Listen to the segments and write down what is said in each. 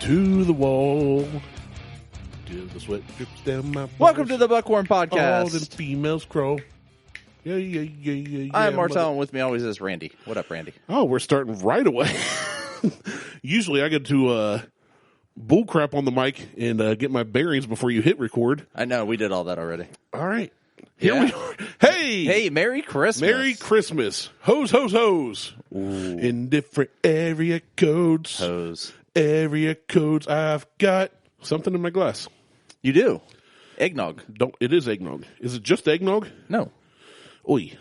to the wall. Till the sweat drips down my balls. Welcome to the Buckhorn All Podcast. them females crawl. Yeah. I'm Martell, and with me always is Randy. What up, Randy? Oh, we're starting right away. Usually I get to bull crap on the mic and get my bearings before you hit record. I know, we did all that already. All right. Here Yeah. we are. Hey! Hey, Merry Christmas. Merry Christmas. Hose. Ooh. In different area codes. Hose. Area codes. I've got something in my glass. You do? Eggnog. It is eggnog. Is it just eggnog? No. Oy.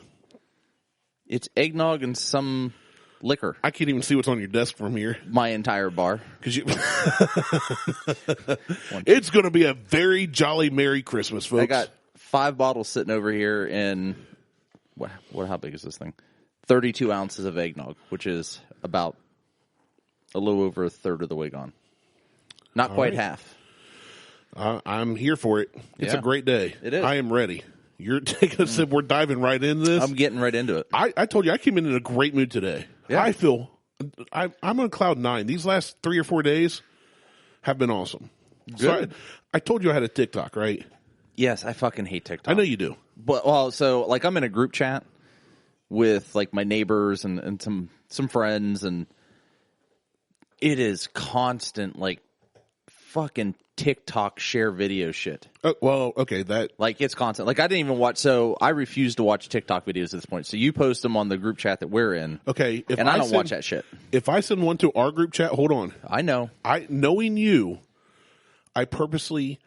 It's eggnog and some liquor. I can't even see what's on your desk from here. My entire bar. Cause it's going to be a very jolly Merry Christmas, folks. I got 5 bottles sitting over here in, how big is this thing? 32 ounces of eggnog, which is about a little over a third of the way gone. Not quite half. I'm here for it. It's Yeah. a great day. It is. I am ready. You're taking a sip. We're diving right into this. I'm getting right into it. I told you I came in a great mood today. Yeah. I feel I'm on cloud 9. These last 3 or 4 days have been awesome. Good. So I told you I had a TikTok, right? Yes, I fucking hate TikTok. I know you do. But I'm in a group chat with like my neighbors and some friends, and it is constant like fucking TikTok share video shit. Well, okay, that Like it's constant. Like I didn't even watch. So I refuse to watch TikTok videos at this point. So you post them on the group chat that we're in. okay. And I don't watch that shit. If I send one to our group chat, hold on. I know. Knowing you, I purposely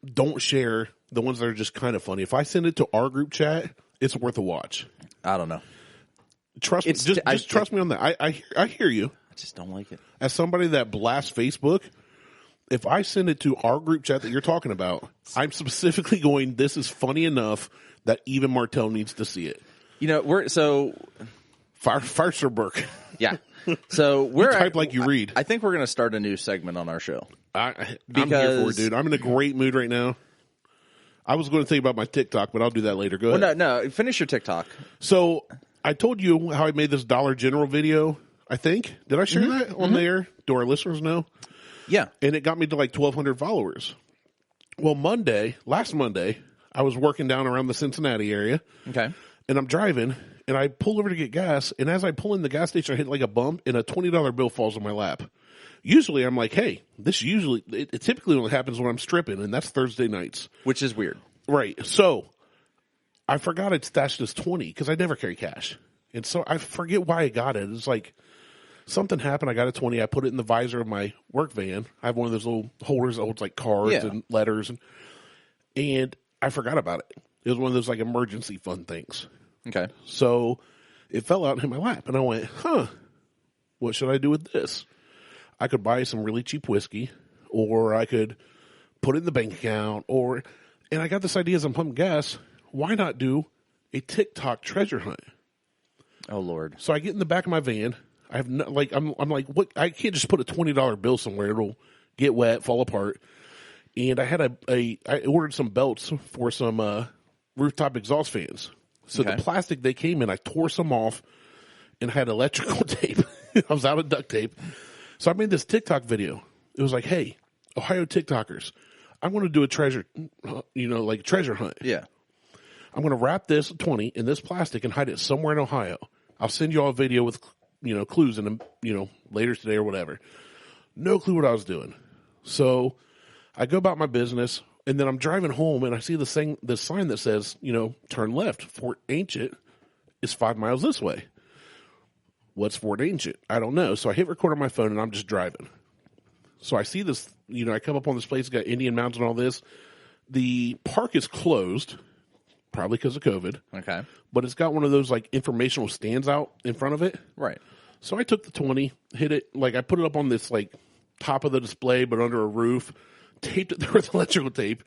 don't share the ones that are just kind of funny. If I send it to our group chat, it's worth a watch. I don't know. Trust me. Just trust me on that. I hear you. I just don't like it. As somebody that blasts Facebook, if I send it to our group chat that you're talking about, I'm specifically going, this is funny enough that even Martell needs to see it. You know, Farser Burke. yeah. So we're type like you read. I think we're going to start a new segment on our show. I'm here for it, dude. I'm in a great mood right now. I was going to think about my TikTok, but I'll do that later. Go ahead. Well, no. Finish your TikTok. So I told you how I made this Dollar General video, I think. Did I share that on there? Do our listeners know? Yeah. And it got me to like 1,200 followers. Well, last Monday, I was working down around the Cincinnati area. Okay. And I'm driving, and I pull over to get gas. And as I pull in the gas station, I hit like a bump, and a $20 bill falls on my lap. Usually, I'm like, hey, it typically only happens when I'm stripping, and that's Thursday nights. Which is weird. Right. So I forgot I'd stashed this 20 because I never carry cash. And so I forget why I got it. It's like something happened. I got a 20. I put it in the visor of my work van. I have one of those little holders that holds like cards and letters. And I forgot about it. It was one of those like emergency fund things. Okay. So it fell out and hit my lap. And I went, what should I do with this? I could buy some really cheap whiskey, or I could put it in the bank account, and I got this idea as I'm pumping gas, why not do a TikTok treasure hunt? Oh Lord. So I get in the back of my van. I have no, like, I'm like, what? I can't just put a $20 bill somewhere. It'll get wet, fall apart. And I had I ordered some belts for some, rooftop exhaust fans. So the plastic they came in, I tore some off and had electrical tape. I was out of duct tape. So I made this TikTok video. It was like, hey, Ohio TikTokers, I'm going to do a treasure hunt. Yeah. I'm going to wrap this 20 in this plastic and hide it somewhere in Ohio. I'll send you all a video with, clues in them, later today or whatever. No clue what I was doing. So I go about my business, and then I'm driving home, and I see this sign that says, turn left. Fort Ancient is 5 miles this way. What's Fort Ancient? I don't know. So I hit record on my phone, and I'm just driving. So I see this, I come up on this place, it's got Indian mountains and all this. The park is closed, probably because of COVID. Okay. But it's got one of those, like, informational stands out in front of it. Right. So I took the 20, hit it, like, I put it up on this, like, top of the display, but under a roof, taped it there with electrical tape,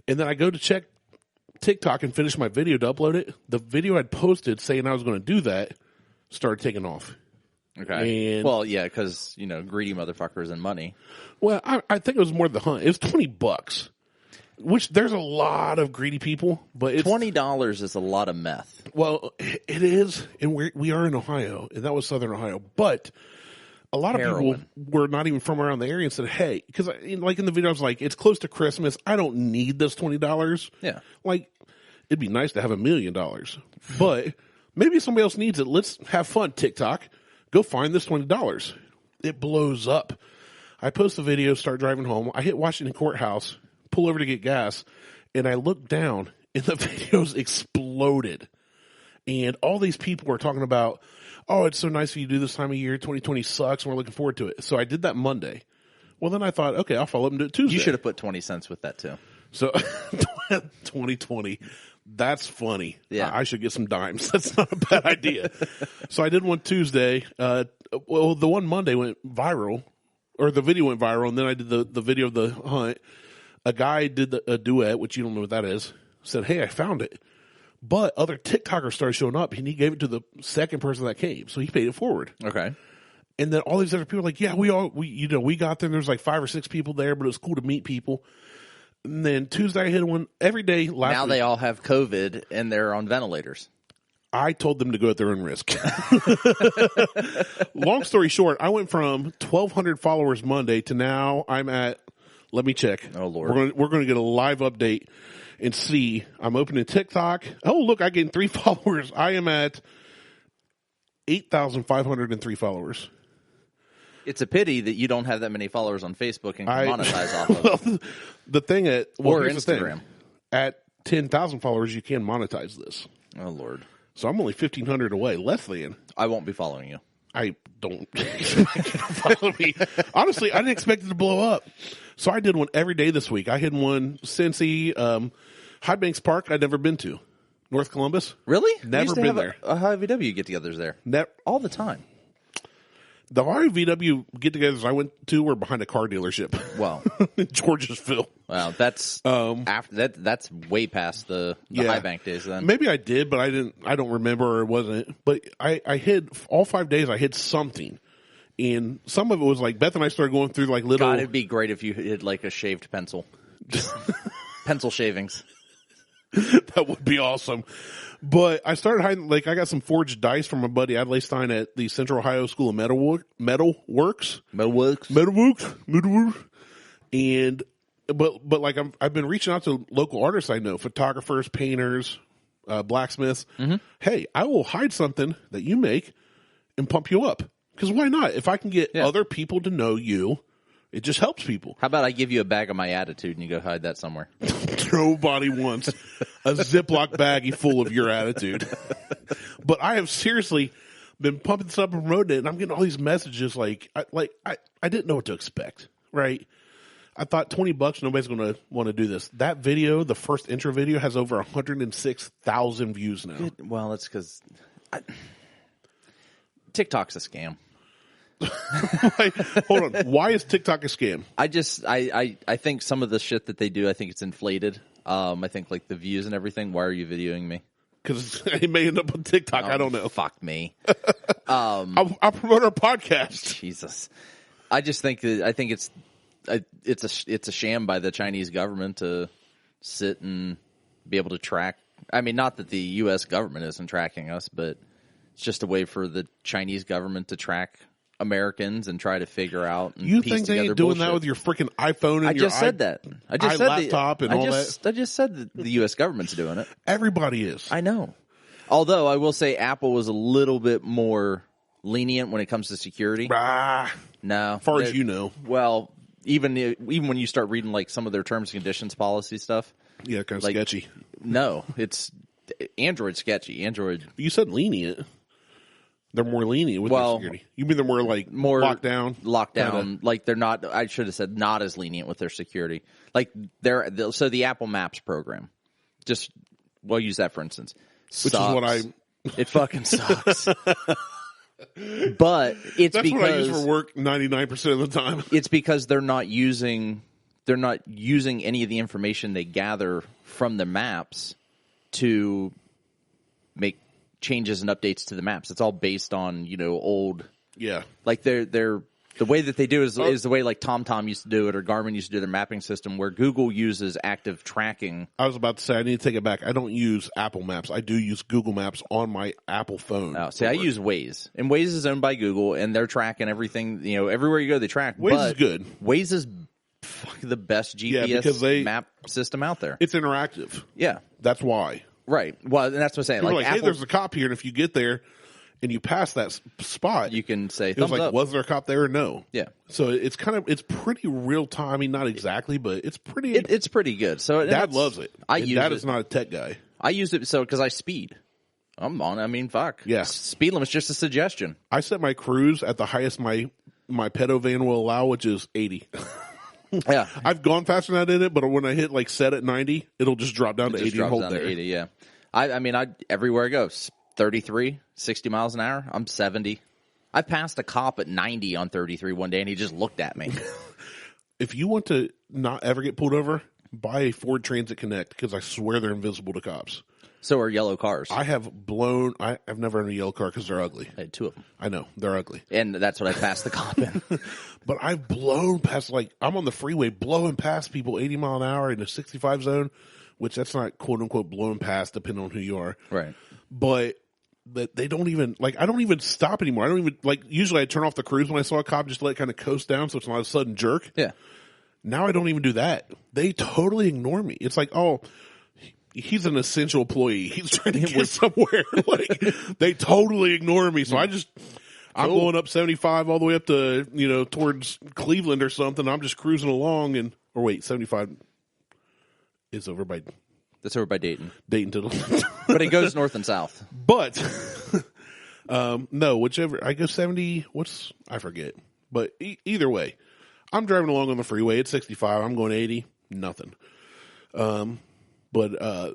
and then I go to check TikTok and finish my video to upload it. The video I'd posted saying I was going to do that started taking off. Okay. And, well, yeah, because, greedy motherfuckers and money. Well, I think it was more the hunt. It was $20, which there's a lot of greedy people, but it's $20 is a lot of meth. Well, it is, and we are in Ohio, and that was Southern Ohio. But a lot of Heroin. people were not even from around the area and said, hey, because like in the video, I was like, it's close to Christmas. I don't need this $20. Yeah. Like, it'd be nice to have $1 million, but maybe somebody else needs it. Let's have fun, TikTok. Go find this $20. It blows up. I post the video, start driving home. I hit Washington Courthouse, pull over to get gas, and I look down, and the videos exploded. And all these people were talking about, oh, it's so nice of you to do this time of year. 2020 sucks, and we're looking forward to it. So I did that Monday. Well, then I thought, okay, I'll follow up and do it Tuesday. You should have put 20 cents with that, too. So 2020, that's funny. Yeah. I should get some dimes. That's not a bad idea. So I did one Tuesday. Well, the one Monday went viral, or the video went viral, and then I did the video of the hunt. A guy did a duet, which you don't know what that is, said, hey, I found it. But other TikTokers started showing up, and he gave it to the second person that came. So he paid it forward. Okay. And then all these other people were like, yeah, we got there, and there's like 5 or 6 people there, but it was cool to meet people. And then Tuesday I hit one every day last Now week. they all have COVID, and they're on ventilators. I told them to go at their own risk. Long story short, I went from 1,200 followers Monday to now I'm at, let me check. Oh, Lord. We're going to get a live update and see. I'm opening TikTok. Oh, look, I gained 3 followers. I am at 8,503 followers. It's a pity that you don't have that many followers on Facebook and can monetize off of Well, the thing at, well, or here's the Instagram. thing. At 10,000 followers, you can monetize this. Oh, Lord. So I'm only 1,500 away, less than. I won't be following you. I don't expect you to follow me. Honestly, I didn't expect it to blow up. So I did one every day this week. I hit one Cincy, High Banks Park I'd never been to. North Columbus. Really? Never been there. A HIVW get-togethers there. All the time. The RVW get-togethers I went to were behind a car dealership. Wow. In Georgesville. Wow, that's after that. That's way past the High Bank days. Then Maybe I did, but I don't remember, or it wasn't. But I hid all 5 days. I hid something, and some of it was like Beth and I started going through like little. God, it'd be great if you hid like a shaved pencil, pencil shavings. That would be awesome. But I started hiding, like, I got some forged dice from my buddy Adlai Stein at the Central Ohio School of Metalworks. And, but like, I've been reaching out to local artists I know, photographers, painters, blacksmiths. Mm-hmm. Hey, I will hide something that you make and pump you up. Because why not? If I can get other people to know you, it just helps people. How about I give you a bag of my attitude and you go hide that somewhere? Nobody wants a Ziploc baggie full of your attitude. But I have seriously been pumping this up and promoting it, and I'm getting all these messages like I didn't know what to expect, right? I thought $20, nobody's going to want to do this. That video, the first intro video, has over 106,000 views now. Good. Well, that's because TikTok's a scam. Like, hold on. Why is TikTok a scam? I think some of the shit that they do, I think it's inflated. I think like the views and everything. Why are you videoing me? Because it may end up on TikTok. I don't know. Fuck me. I'll promote our podcast. Jesus. I just think that it's a sham by the Chinese government to sit and be able to track. I mean, not that the U.S. government isn't tracking us, but it's just a way for the Chinese government to track Americans and try to figure out. And you piece think they ain't together doing bullshit. that with your freaking iPhone and I your just said that. I just said laptop and all that. I just said that the U.S. government's doing it. Everybody is. I know. Although I will say Apple was a little bit more lenient when it comes to security. No, as far as you know. Well, even when you start reading like some of their terms and conditions policy stuff. Yeah, kind of like, sketchy. No, it's Android sketchy. Android. You said lenient. They're more lenient with their security. You mean they're more like locked down? Locked down. Like they're not, I should have said not as lenient with their security. Like so the Apple Maps program, just, we'll use that for instance. Which sucks. is what it fucking sucks. But it's That's because what I use for work 99% of the time. It's because they're not using any of the information they gather from the maps to make changes and updates to the maps. It's all based on, old. Yeah. Like they're The way that they do is the way like TomTom used to do it or Garmin used to do their mapping system, where Google uses active tracking. I was about to say, I need to take it back. I don't use Apple Maps. I do use Google Maps on my Apple phone. Oh, see, I use Waze. And Waze is owned by Google, and they're tracking everything. You know, everywhere you go, they track. Waze is good. Waze is the best GPS map system out there. It's interactive. Yeah. That's why. Right. Well, and that's what I'm saying. Like Apple, hey, there's a cop here, and if you get there and you pass that spot, you can say, it was thumbs like, up. was there a cop there or no? Yeah. So it's pretty real time. I mean, not exactly, but it's pretty. It's pretty good. So Dad loves it. Dad is not a tech guy. I use it because I speed. I'm on. I mean, fuck. Yeah. Speed limit's just a suggestion. I set my cruise at the highest my pedo van will allow, which is 80. Yeah. I've gone faster than that in it, but when I hit like set at 90, it'll just drop down to 80 and hold there. 80, yeah. I mean, everywhere I go, 33, 60 miles an hour. I'm 70. I passed a cop at 90 on 33 one day, and he just looked at me. If you want to not ever get pulled over, buy a Ford Transit Connect, because I swear they're invisible to cops. So are yellow cars. I've never owned a yellow car because they're ugly. I had two of them. I know, they're ugly. And that's what I passed the cop in. But I've blown past, like, I'm on the freeway blowing past people 80 mile an hour in the 65 zone, which that's not quote unquote blowing past, depending on who you are. Right. But they don't even, like, I don't even stop anymore. I don't even, like, usually I turn off the cruise when I saw a cop, just to let it kind of coast down so it's not a sudden jerk. Yeah. Now I don't even do that. They totally ignore me. It's like, oh, he's an essential employee. He's trying to get somewhere. Like, they totally ignore me. So I'm going up 75 all the way up to, towards Cleveland or something. I'm just cruising along 75 is over by. That's over by Dayton. Dayton to But it goes north and south. But, no, whichever, I guess 70, I forget. But either way, I'm driving along on the freeway. It's 65. I'm going 80. Nothing. But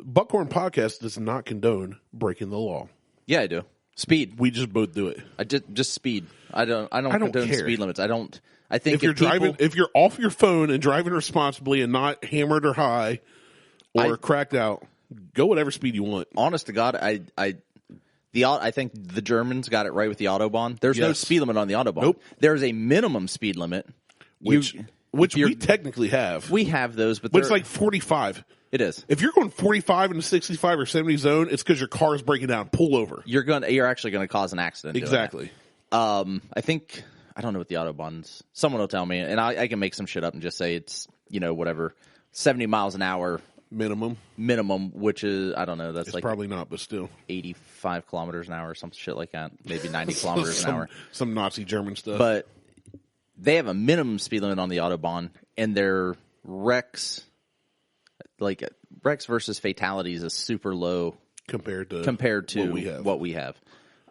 Buckhorn Podcast does not condone breaking the law. Yeah, I do. Speed. We just both do it. I just speed. I don't condone care. speed limits. I think if you're off your phone and driving responsibly and not hammered or high or cracked out, go whatever speed you want. Honest to God, I think the Germans got it right with the Autobahn. There's no speed limit on the Autobahn. Nope. There's a minimum speed limit. Which we technically have. We have those, but it's like 45. It is. If you're going 45 in the 65 or 70 zone, it's because your car is breaking down. Pull over. You're actually going to cause an accident. Exactly. I think, I don't know what the Autobahn's. Someone will tell me, and I can make some shit up and just say it's, whatever, 70 miles an hour. Minimum, which is, I don't know, that's like probably not, but still 85 kilometers an hour or some shit like that. Maybe 90 kilometers an hour. Some Nazi German stuff. But they have a minimum speed limit on the Autobahn, and their wrecks versus fatalities is super low compared to what we have.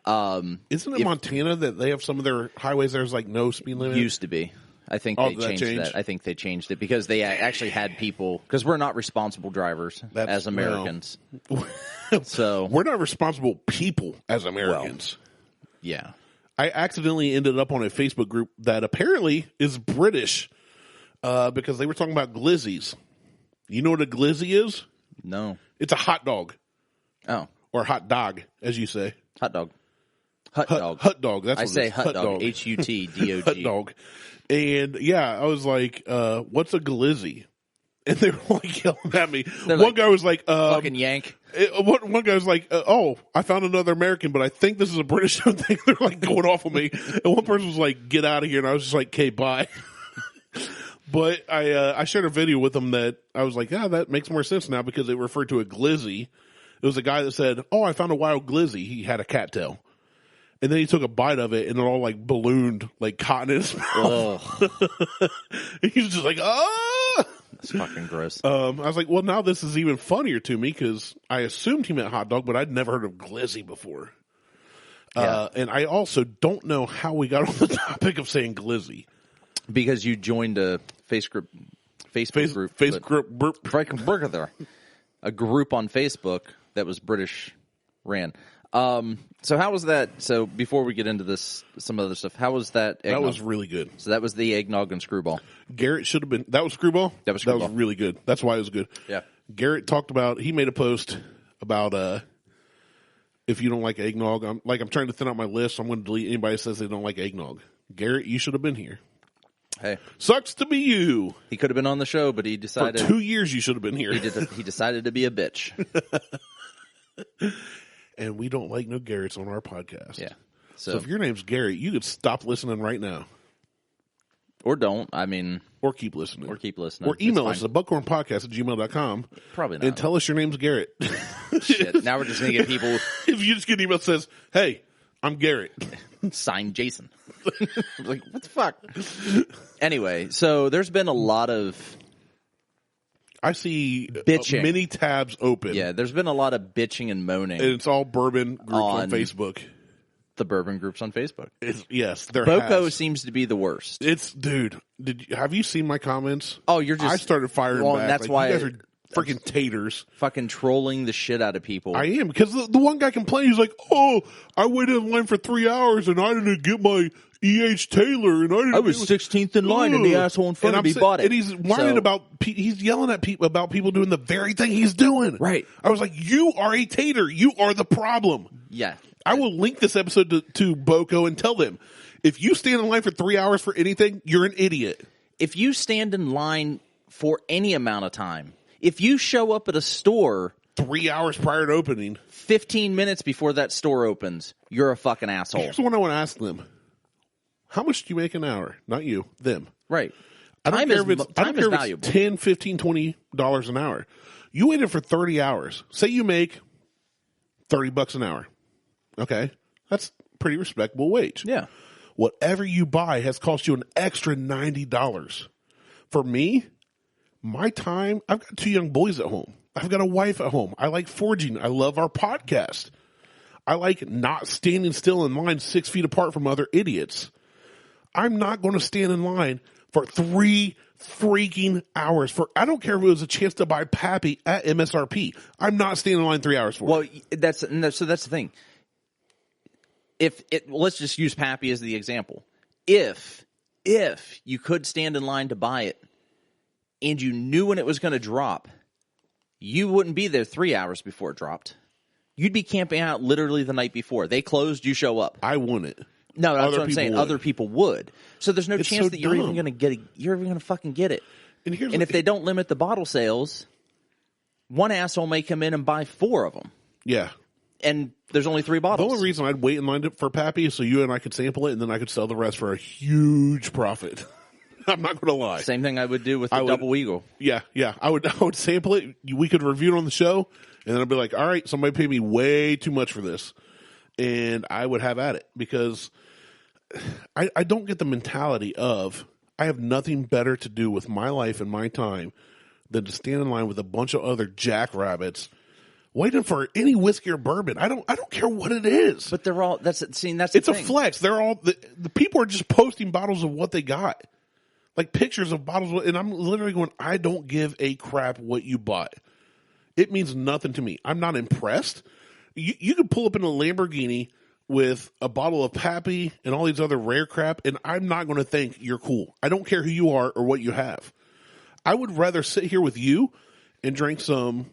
Isn't it Montana that they have some of their highways there's like no speed limit? Used to be. I think they changed that. I think they changed it because they actually had people, because we're not responsible drivers as Americans. So we're not responsible people as Americans. Well, yeah. I accidentally ended up on a Facebook group that apparently is British because they were talking about glizzies. You know what a glizzy is? No. It's a hot dog. Oh. Or hot dog, as you say. Hot dog. Hut dog. Hut dog. That's what I say hut dog. HUTDOG. Hut dog. And yeah, I was like, what's a glizzy? And they were like yelling at me. One guy was like, fucking yank. One guy was like, oh, I found another American, but I think this is a British thing. They're like going off on me. And one person was like, get out of here. And I was just like, okay, bye. But I shared a video with them that I was like, yeah, that makes more sense now because they referred to a glizzy. It was a guy that said, oh, I found a wild glizzy. He had a cattail. And then he took a bite of it, and it all like ballooned, like cotton in his mouth. He was just like, ah! That's fucking gross. I was like, well, now this is even funnier to me because I assumed he meant hot dog, but I'd never heard of glizzy before. Yeah. And I also don't know how we got on the topic of saying glizzy. Because you joined a Facebook group. A group on Facebook that was British ran. So how was that? So before we get into this, some other stuff, how was that eggnog? That was really good. So that was the eggnog and Skrewball. Garrett should have been, that was Skrewball? That was Skrewball. That was really good. That's why it was good. Yeah. Garrett talked about, he made a post about, if you don't like eggnog, I'm trying to thin out my list. So I'm going to delete anybody that says they don't like eggnog. Garrett, you should have been here. Hey, sucks to be you. He could have been on the show, but he decided for 2 years you should have been here. He decided to be a bitch. And we don't like no Garretts on our podcast. Yeah. So if your name's Garrett, you could stop listening right now. Or don't. I mean... Or keep listening. Or email us at buckhornpodcast@gmail.com. Probably not. And tell us your name's Garrett. Shit. Now we're just going to get people... If you just get an email that says, hey, I'm Garrett. Signed Jason. Like, what the fuck? Anyway, so there's been a lot of... I see bitching. Many tabs open. Yeah, there's been a lot of bitching and moaning. And it's all Bourbon groups on Facebook. The Bourbon groups on Facebook. Yes, there Boko seems to be the worst. Dude, have you seen my comments? Oh, you're just... I started firing back. That's like, why... You guys are freaking taters. Fucking trolling the shit out of people. I am, because the one guy complained, he's like, oh, I waited in line for 3 hours and I didn't get my E.H. Taylor. And I was 16th in line and the asshole in front of me bought it. And he's whining he's yelling at people about people doing the very thing he's doing. Right. I was like, you are a tater. You are the problem. Yeah. I will link this episode to Boko and tell them, if you stand in line for 3 hours for anything, you're an idiot. If you stand in line for any amount of time, if you show up at a store 3 hours prior to opening, 15 minutes before that store opens, you're a fucking asshole. Here's what I want to ask them. How much do you make an hour? Not you, them. Right. I don't care if it's valuable. $10, $15, $20 an hour. You waited for 30 hours. Say you make $30 an hour. Okay. That's a pretty respectable wage. Yeah. Whatever you buy has cost you an extra $90. For me, my time, I've got 2 young boys at home. I've got a wife at home. I like forging. I love our podcast. I like not standing still in line 6 feet apart from other idiots. I'm not going to stand in line for 3 freaking hours I don't care if it was a chance to buy Pappy at MSRP. I'm not standing in line 3 hours for it. Well, so that's the thing. Let's just use Pappy as the example. If you could stand in line to buy it and you knew when it was going to drop, you wouldn't be there 3 hours before it dropped. You'd be camping out literally the night before. They closed, you show up. I wouldn't. No, that's what I'm saying. Would. Other people would. So there's no chance that you're even going to get it. You're even going to fucking get it. And if they don't limit the bottle sales, one asshole may come in and buy 4 of them. Yeah. And there's only 3 bottles. The only reason I'd wait in line for Pappy is so you and I could sample it, and then I could sell the rest for a huge profit. I'm not going to lie. Same thing I would do with the Double Eagle. Yeah. I would sample it. We could review it on the show, and then I'd be like, all right, somebody paid me way too much for this. And I would have at it because I don't get the mentality of I have nothing better to do with my life and my time than to stand in line with a bunch of other jackrabbits waiting for any whiskey or bourbon. I don't care what it is. But they're all it's a flex. They're all the people are just posting bottles of what they got. Like pictures of bottles, and I'm literally going, I don't give a crap what you bought. It means nothing to me. I'm not impressed. You could pull up in a Lamborghini with a bottle of Pappy and all these other rare crap, and I'm not going to think you're cool. I don't care who you are or what you have. I would rather sit here with you and drink some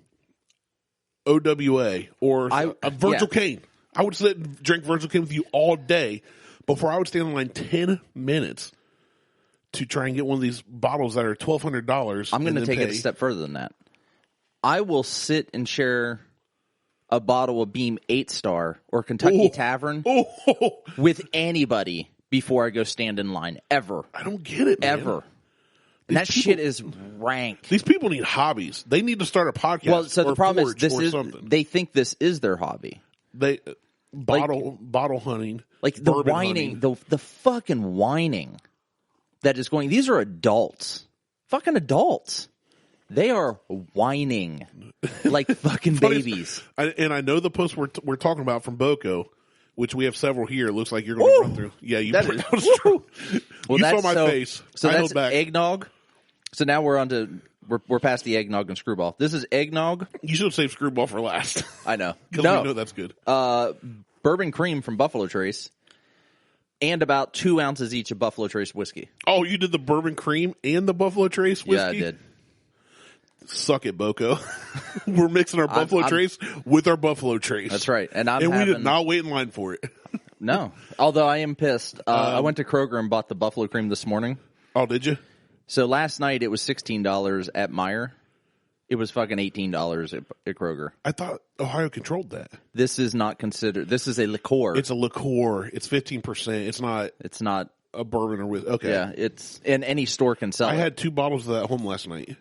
OWA or a Virgil Cane. I would sit and drink Virgil Cane with you all day before I would stand in line 10 minutes to try and get one of these bottles that are $1,200. I'm going to take it a step further than that. I will sit and share a bottle of Beam 8-Star or Kentucky Tavern with anybody before I go stand in line, ever. I don't get it, man. Ever. And that shit is rank. These people need hobbies. They need to start a podcast. Well, so the problem is they think this is their hobby. They bottle hunting. Like the whining, the fucking whining that is going. These are adults. Fucking adults. They are whining like fucking babies. And I know the post we're talking about from Boko, which we have several here. It looks like you're going to run through. Yeah, that was true. Well, you saw my face. So that's eggnog. So now we're past the eggnog and Skrewball. This is eggnog. You should have saved Skrewball for last. I know. Because we know that's good. Bourbon cream from Buffalo Trace. And about 2 ounces each of Buffalo Trace whiskey. Oh, you did the bourbon cream and the Buffalo Trace whiskey? Yeah, I did. Suck it, Boko. We're mixing our Buffalo Trace with our Buffalo Trace. That's right. And we did not wait in line for it. No. Although I am pissed. I went to Kroger and bought the buffalo cream this morning. Oh, did you? So last night it was $16 at Meijer. It was fucking $18 at Kroger. I thought Ohio controlled that. This is not considered. This is a liqueur. It's a liqueur. It's 15%. It's not a bourbon or whiskey. Okay. Yeah, it's in any store can sell. I it. had 2 bottles of that at home last night.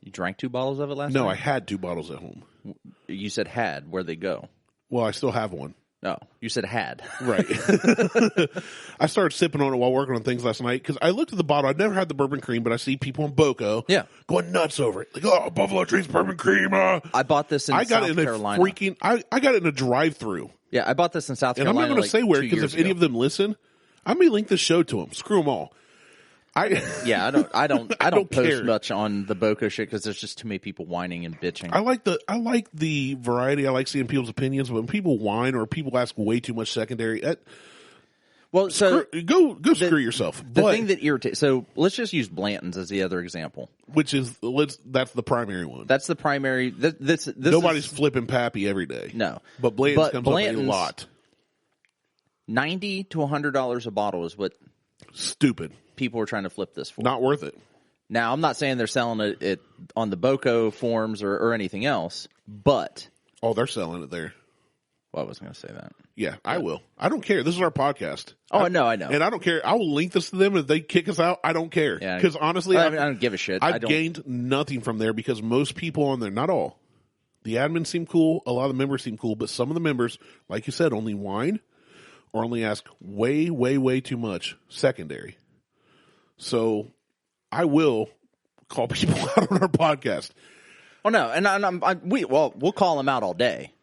You drank 2 bottles of it last night? No, I had 2 bottles at home. You said had. Where'd they go? Well, I still have one. No, you said had. Right. I started sipping on it while working on things last night because I looked at the bottle. I'd never had the bourbon cream, but I see people in Boco going nuts over it. Like, oh, Buffalo Trace bourbon cream. I bought this in South Carolina. I got it in a drive-through. Yeah, I bought this in South Carolina. And I'm not going to say where because if any of them listen, I may link this show to them. Screw them all. I don't post care. Much on the Boco shit because there's just too many people whining and bitching. I like the variety. I like seeing people's opinions, but when people whine or people ask way too much secondary, go screw yourself. The thing that irritates. So let's just use Blanton's as the other example, which is that's the primary one. That's the primary. This nobody's flipping Pappy every day. No, but Blanton's comes up a lot. $90 to $100 a bottle is what stupid people are trying to flip this for. Not worth it. Now, I'm not saying they're selling it on the Boco forums or anything else, but... Oh, they're selling it there. Well, I wasn't going to say that. Yeah, I will. I don't care. This is our podcast. Oh, I know. And I don't care. I will link this to them. If they kick us out, I don't care. Because honestly... I don't give a shit. I've gained nothing from there because most people on there, not all, the admins seem cool, a lot of the members seem cool, but some of the members, like you said, only whine or only ask way, way, way too much secondary. So I will call people out on our podcast. Oh no, and we'll call them out all day.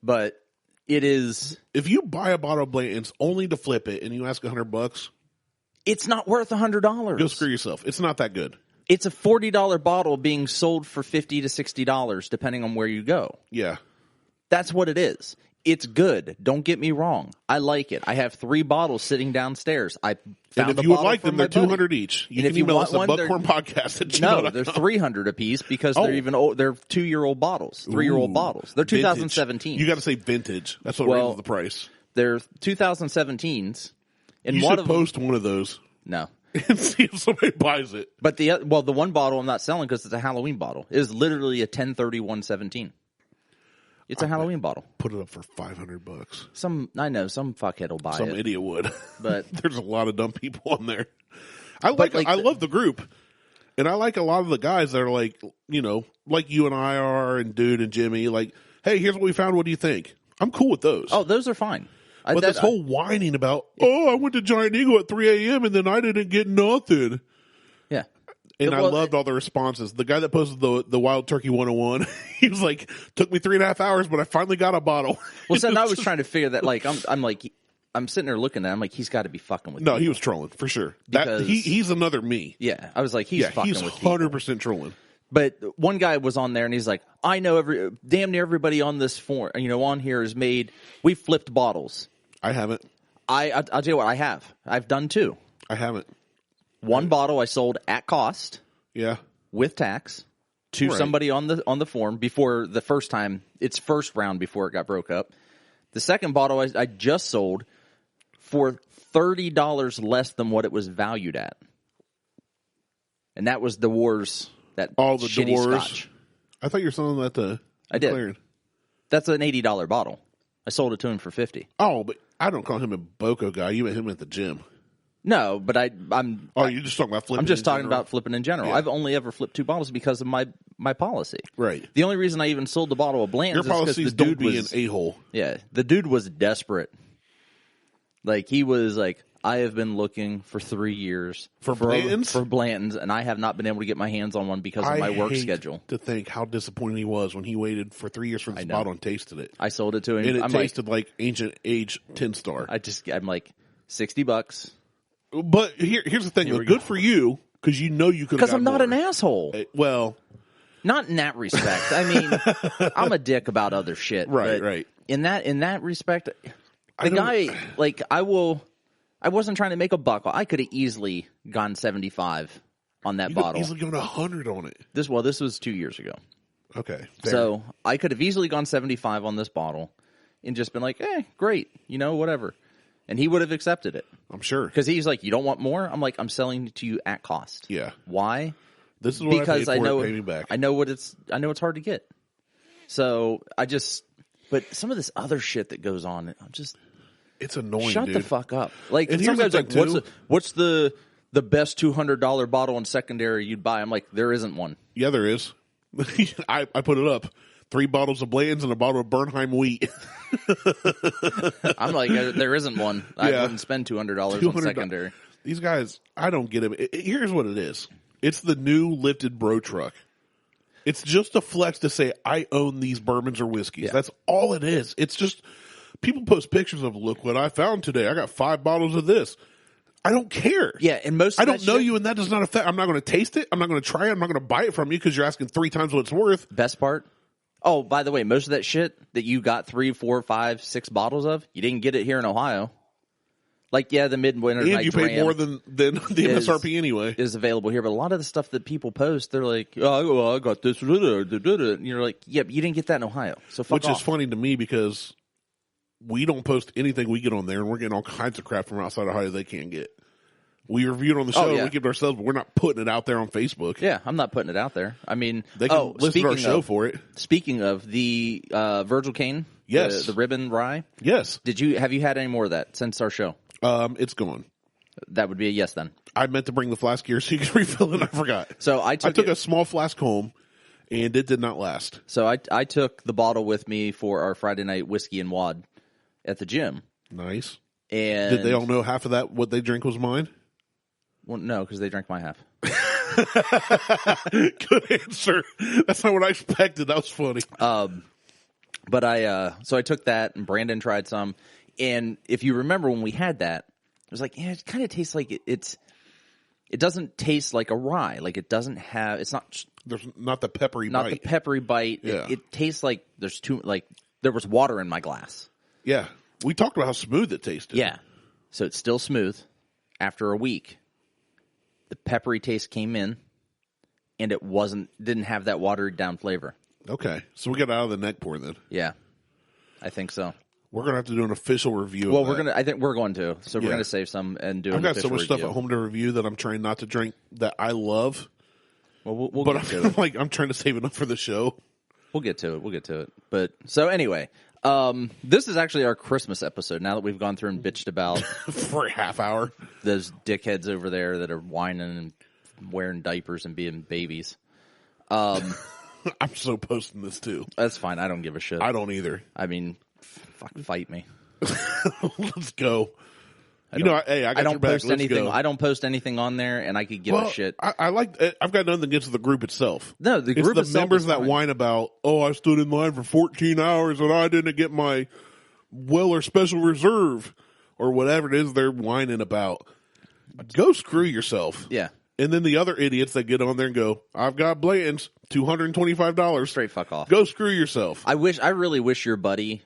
But it is if you buy a bottle of Blanton's only to flip it and you ask $100, it's not worth $100. Go screw yourself. It's not that good. It's a $40 bottle being sold for $50 to $60 depending on where you go. Yeah, that's what it is. It's good. Don't get me wrong. I like it. I have 3 bottles sitting downstairs. I found and if you would like them, they're $200 each. You can email us at buckhornpodcast. No, they're $300 a piece because they're even old. They're 2-year-old bottles, 3-year-old bottles. They're 2017. You got to say vintage. That's what raises the price. They're 2017s. And you should post one of those. No. And see if somebody buys it. But the one bottle I'm not selling because it's a Halloween bottle. It is literally a 10/31/17. It's a Halloween bottle. Put it up for $500. I know some fuckhead will buy it. Some idiot would. But there's a lot of dumb people on there. I love the group, and I like a lot of the guys that are like you and I are, and Dude and Jimmy. Like, hey, here's what we found. What do you think? I'm cool with those. Oh, those are fine. But this whole whining about, I went to Giant Eagle at 3 a.m. and then I didn't get nothing. Yeah. And I loved all the responses. The guy that posted the Wild Turkey 101, he was like, took me 3.5 hours, but I finally got a bottle. Well, so I was trying to figure that, like, I'm sitting there looking at him, like, he's got to be fucking with me. No, he was trolling, for sure. He's another me. Yeah. I was like, he's fucking with me. He's 100% trolling. But one guy was on there and he's like, I know damn near everybody on this forum, on here has we've flipped bottles. I haven't. I'll tell you what, I have. I've done 2. I haven't. One bottle I sold at cost. Yeah. With tax to somebody on the forum before the first time, its first round before it got broke up. The second bottle I just sold for $30 less than what it was valued at. And that was the Wars, that shitty Scotch. I thought you were selling that to I did. Cleared. That's an $80 bottle. I sold it to him for $50. Oh, but I don't call him a Boco guy. You met him at the gym. No, but I'm. Oh, you're just talking about flipping. I'm just talking about flipping in general. Yeah. I've only ever flipped 2 bottles because of my policy. Right. The only reason I even sold the bottle of Blanton's is because the dude was an a-hole. Yeah, the dude was desperate. Like he was like, I have been looking for 3 years for Blanton's, and I have not been able to get my hands on one because of my work schedule. To think how disappointed he was when he waited for 3 years for this bottle and tasted it. I sold it to him, and it tasted like ancient age 10-star. I'm like $60. But here's the thing: good for you because you know you could. Because I'm not an asshole. Well, not in that respect. I mean, I'm a dick about other shit. Right. In that respect, the guy, like, I wasn't trying to make a buck. I could have easily gone 75 on that bottle. Easily gone 100 on it. This was 2 years ago. Okay. Fair. So I could have easily gone 75 on this bottle and just been like, great, whatever. And he would have accepted it. I'm sure. Because he's like, you don't want more? I'm like, I'm selling it to you at cost. Yeah. Why? This is what because I paid for know it, pay me back. I know it's hard to get. So but some of this other shit that goes on, I'm just it's annoying. Shut dude. the fuck up. Like and sometimes like too, what's the best $200 bottle in secondary you'd buy? I'm like, there isn't one. Yeah, there is. I put it up. 3 bottles of Blanton's and a bottle of Bernheim wheat. I'm like, there isn't one. I wouldn't spend $200 on secondary. These guys, I don't get them. Here's what it is. It's the new lifted bro truck. It's just a flex to say, I own these bourbons or whiskeys. Yeah. That's all it is. It's just, people post pictures of, look what I found today. I got 5 bottles of this. I don't care. Yeah, and most of I don't know you, and that does not affect. I'm not going to taste it. I'm not going to try it. I'm not going to buy it from you because you're asking 3 times what it's worth. Best part? Oh, by the way, most of that shit that you got 3, 4, 5, 6 bottles of, you didn't get it here in Ohio. Like, yeah, the Midwinter And Night you paid Dram more than the MSRP anyway. Is available here, but a lot of the stuff that people post, they're like, "Oh, well, I got this," and you're like, "Yeah, but you didn't get that in Ohio." So fuck Which off. is funny to me because we don't post anything we get on there, and we're getting all kinds of crap from outside Ohio they can't get. We review it on the show, yeah. we give it ourselves, but we're not putting it out there on Facebook. Yeah, I'm not putting it out there. I mean, They can listen to our show for it. Speaking of the Virgil Cane, Yes, the ribbon rye. Yes, have you had any more of that since our show? It's gone. That would be a yes then. I meant to bring the flask here so you can refill it. I forgot. So I took a small flask home, and it did not last. So I took the bottle with me for our Friday night whiskey and wad at the gym. Nice. And did they all know half of that? What they drink was mine. Well, no, because they drank my half. Good answer. That's not what I expected. That was funny. But so I took that, and Brandon tried some. And if you remember when we had that, it was like, yeah, it kind of tastes like it doesn't taste like a rye. Like it doesn't have, it's not. There's not the peppery bite. Not the peppery bite. Yeah. It tastes like there was water in my glass. Yeah. We talked about how smooth it tasted. Yeah. So it's still smooth. After a week, the peppery taste came in, and it didn't have that watered down flavor. Okay. So we got out of the neck pour then. Yeah. I think so. We're going to have to do an official review Well, of that. I think we're going to. So we're going to save some and do an official review. I've got so much stuff at home to review that I'm trying not to drink that I love. Well, we'll but get to it. Like I'm trying to save enough for the show. We'll get to it. But so anyway, this is actually our Christmas episode. Now that we've gone through and bitched about for a half hour, those dickheads over there that are whining and wearing diapers and being babies. I'm so posting this too. That's fine. I don't give a shit. I don't either. I mean, fight me. Let's go. I got I don't your back. post Let's anything. go. I don't post anything on there, and I could give a shit. I like. I've got nothing against the group itself. No, the group it's the itself members is that fine. whine about. Oh, I stood in line for 14 hours and I didn't get my Weller Special Reserve or whatever it is they're whining about. Go screw yourself. Yeah. And then the other idiots that get on there and go, I've got Blanton's, $225. Straight fuck off. Go screw yourself. I really wish your buddy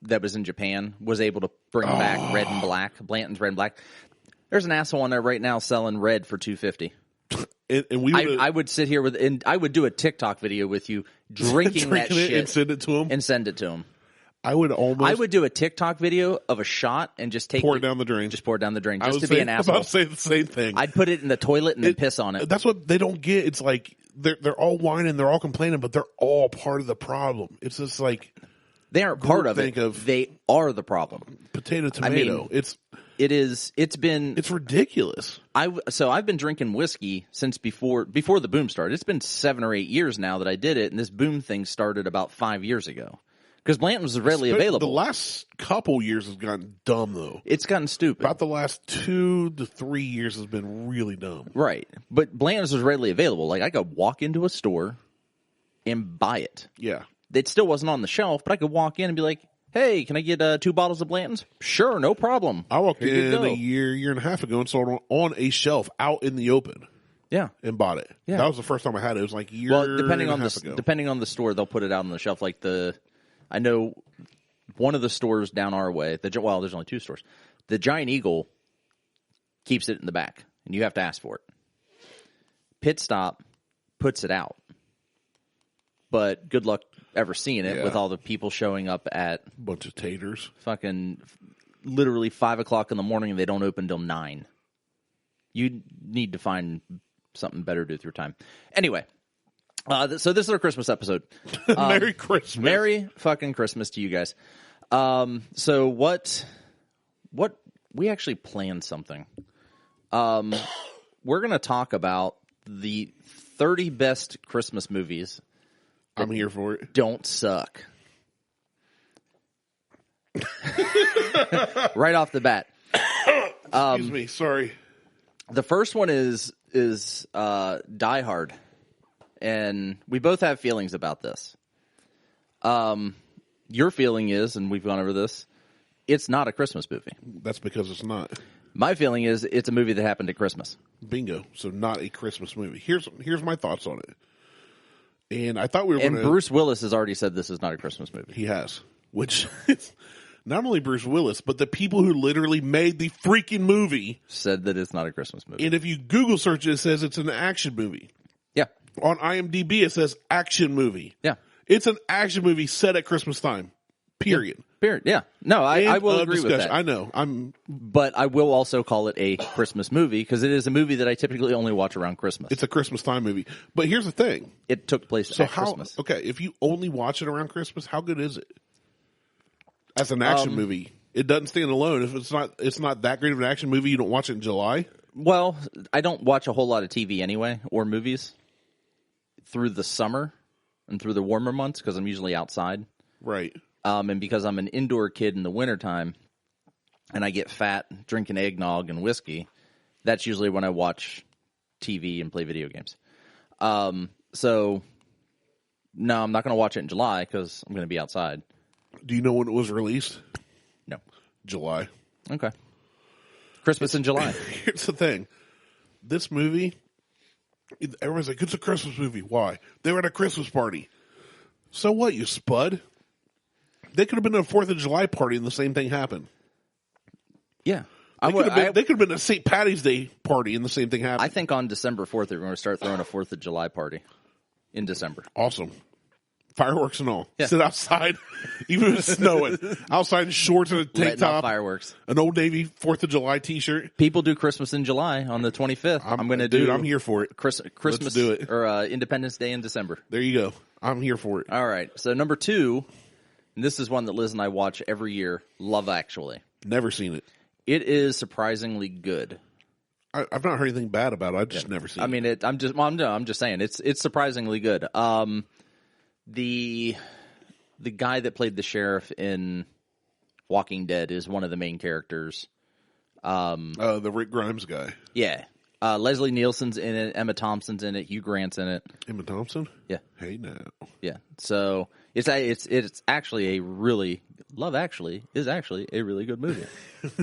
that was in Japan was able to bring back red and black, Blanton's red and black. There's an asshole on there right now selling red for $250. And we I would sit here and I would do a TikTok video with you drinking that shit and send it to him. and send it to him. I would do a TikTok video of a shot and just pour it down the drain. Just pour it down the drain, I just was to be an asshole. about to say the same thing. I'd put it in the toilet and then piss on it. That's what they don't get. It's like they're all whining, they're all complaining, but they're all part of the problem. It's just like they aren't part of it. They are the problem. Potato, tomato. I mean, it's ridiculous. I've been drinking whiskey since before the boom started. It's been 7 or 8 years now that I did it, and this boom thing started about 5 years ago. Because Blanton was readily available. The last couple years has gotten dumb, though. It's gotten stupid. About the last 2 to 3 years has been really dumb. Right. But Blanton's was readily available. Like, I could walk into a store and buy it. Yeah. It still wasn't on the shelf, but I could walk in and be like, hey, can I get 2 bottles of Blanton's? Sure, no problem. I walked in a year and a half ago and saw it on a shelf out in the open. Yeah. And bought it. Yeah. That was the first time I had it. It was like a year depending and a half ago. Depending on the store, they'll put it out on the shelf. Like I know one of the stores down our way, there's only 2 stores. The Giant Eagle keeps it in the back, and you have to ask for it. Pit Stop puts it out. But good luck ever seeing it with all the people showing up at bunch of taters. Fucking literally 5 o'clock in the morning and they don't open till 9. You need to find something better to do with your time. Anyway, so this is our Christmas episode. Merry Christmas. Merry fucking Christmas to you guys. So what we actually planned something. We're going to talk about the 30 best Christmas movies. I'm here for it. Don't suck. Right off the bat. Excuse me. Sorry. The first one is Die Hard. And we both have feelings about this. Your feeling is, and we've gone over this, it's not a Christmas movie. That's because it's not. My feeling is it's a movie that happened at Christmas. Bingo. So not a Christmas movie. Here's my thoughts on it. And I thought we were going to... And Bruce Willis has already said this is not a Christmas movie. He has. Which is not only Bruce Willis, but the people who literally made the freaking movie... said that it's not a Christmas movie. And if you Google search it, it says it's an action movie. Yeah. On IMDb, it says action movie. Yeah. It's an action movie set at Christmas time. Period. Period. Yeah. No, I will agree with that. I know. But I will also call it a Christmas movie because it is a movie that I typically only watch around Christmas. It's a Christmas time movie. But here's the thing. It took place at Christmas. Okay, if you only watch it around Christmas, how good is it? As an action movie. It doesn't stand alone. If it's not that great of an action movie, you don't watch it in July. Well, I don't watch a whole lot of TV anyway, or movies, through the summer and through the warmer months because I'm usually outside. Right. And because I'm an indoor kid in the wintertime and I get fat drinking eggnog and whiskey, that's usually when I watch TV and play video games. So, no, I'm not going to watch it in July because I'm going to be outside. Do you know when it was released? No. July. Okay. Christmas in July. Here's the thing. This movie, everyone's like, it's a Christmas movie. Why? They were at a Christmas party. So what, you spud? They could have been at a 4th of July party and the same thing happened. Yeah. They could have been at a St. Patty's Day party and the same thing happened. I think on December 4th, they're going to start throwing a 4th of July party in December. Awesome. Fireworks and all. Yeah. Sit outside, even if it's snowing. Outside in shorts and a tank top. Fireworks. An Old Navy 4th of July t-shirt. People do Christmas in July on the 25th. I'm going to do... Dude, I'm here for it. Christmas Let's do it. Or Independence Day in December. There you go. I'm here for it. All right. So number 2, and this is one that Liz and I watch every year, Love Actually. Never seen it. It is surprisingly good. I've not heard anything bad about it. I've just never seen it. I mean, I'm just saying it's surprisingly good. The guy that played the sheriff in Walking Dead is one of the main characters. The Rick Grimes guy. Yeah. Leslie Nielsen's in it. Emma Thompson's in it. Hugh Grant's in it. Emma Thompson? Yeah. Hey, now. Yeah. So it's actually Love Actually is actually a really good movie.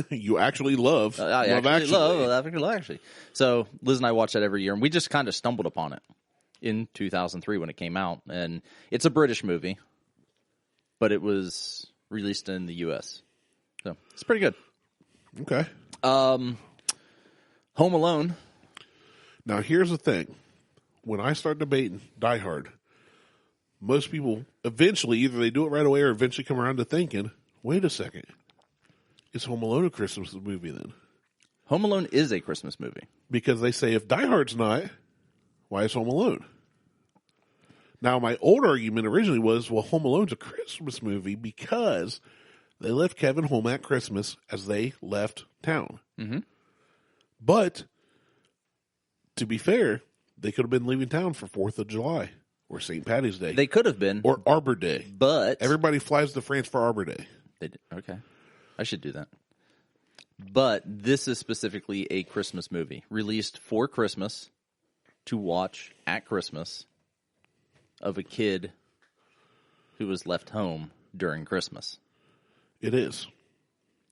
You actually love Love Actually. So Liz and I watch that every year, and we just kind of stumbled upon it in 2003 when it came out. And it's a British movie, but it was released in the U.S. So it's pretty good. Okay. Home Alone. Now, here's the thing. When I start debating Die Hard, most people eventually, either they do it right away or eventually come around to thinking, wait a second. Is Home Alone a Christmas movie then? Home Alone is a Christmas movie. Because they say if Die Hard's not, why is Home Alone? Now, my old argument originally was, well, Home Alone's a Christmas movie because they left Kevin home at Christmas as they left town. Mm-hmm. But, to be fair, they could have been leaving town for 4th of July or St. Patty's Day. They could have been. Or Arbor Day. But everybody flies to France for Arbor Day. They did. Okay. I should do that. But this is specifically a Christmas movie released for Christmas to watch at Christmas of a kid who was left home during Christmas. It is.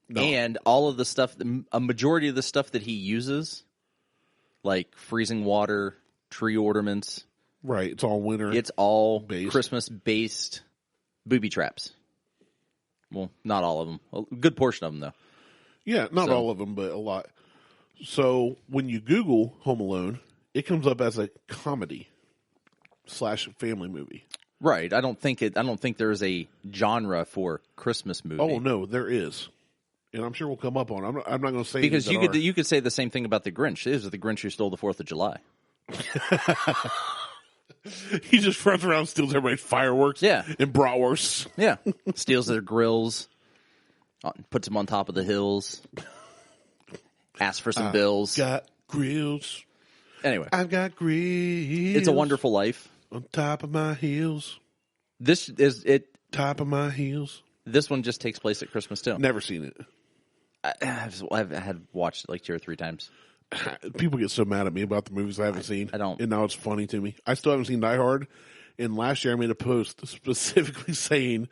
No. And all of the stuff, a majority of the stuff that he uses, like freezing water, tree ornaments. Right. It's all winter. It's all based. Christmas-based booby traps. Well, not all of them. A good portion of them, though. Yeah, not all of them, but a lot. So when you Google Home Alone, it comes up as a comedy / family movie. Right. I don't think there's a genre for Christmas movie. Oh no, there is. and I'm sure we'll come up on. I'm not going to say because any that you could say the same thing about the Grinch. This is the Grinch who stole the 4th of July. He just runs around and steals everybody's fireworks. Yeah. And bratwursts. Yeah, steals their grills, puts them on top of the hills, asks for some bills. Got grills. Anyway, I've got grills. It's a Wonderful Life. On top of my heels. This is it. Top of my heels. This one just takes place at Christmas too. Never seen it. I've had watched it like 2 or 3 times. People get so mad at me about the movies I haven't seen. I don't. And now it's funny to me. I still haven't seen Die Hard. And last year I made a post specifically saying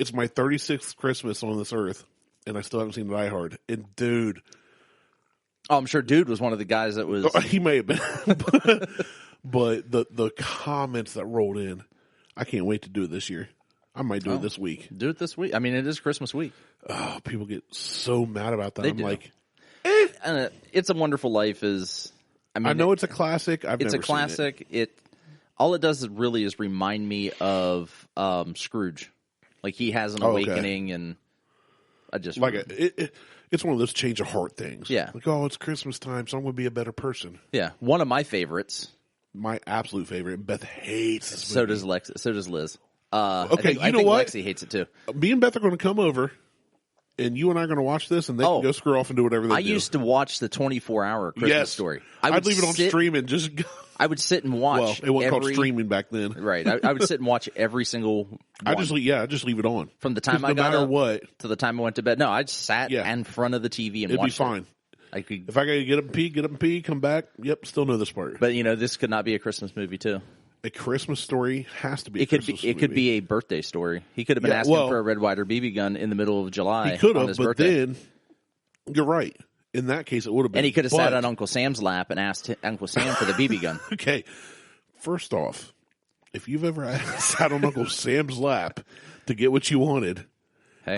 it's my 36th Christmas on this earth. And I still haven't seen Die Hard. And dude. Oh, I'm sure dude was one of the guys that was. He may have been. But the comments that rolled in, I can't wait to do it this year. I might do it this week. Do it this week. I mean, it is Christmas week. Oh, people get so mad about that. They I'm do. like, It's a Wonderful Life is. I mean, I know it's a classic. It's a classic. All it does really is remind me of Scrooge. Like he has an awakening, and I just it's one of those change of heart things. Yeah. Like, oh, it's Christmas time, so I'm going to be a better person. Yeah, one of my favorites. My absolute favorite. Beth hates this So movie. does Lex. So does Liz. Okay, I think what? Lexi hates it too. Me and Beth are going to come over, and you and I are going to watch this, and they can go screw off and do whatever they do. I used to watch the 24-hour Christmas Story. I'd leave it on streaming. I would sit and watch. Well, it wasn't called streaming back then. Right. I would sit and watch every single one. I just leave it on. From the time I got up what to the time I went to bed. No, I just sat in front of the TV and watched It'd be fine. If I got to get up and pee, come back. Yep, still know this part. But this could not be a Christmas movie too. A Christmas Story has to be. It could be a birthday story. He could have been asking for a red, white, or BB gun in the middle of July. He could have, on his but birthday. then you're right. In that case, it would have been. And he could have sat on Uncle Sam's lap and asked Uncle Sam for the BB gun. Okay, first off, if you've ever sat on Uncle Sam's lap to get what you wanted,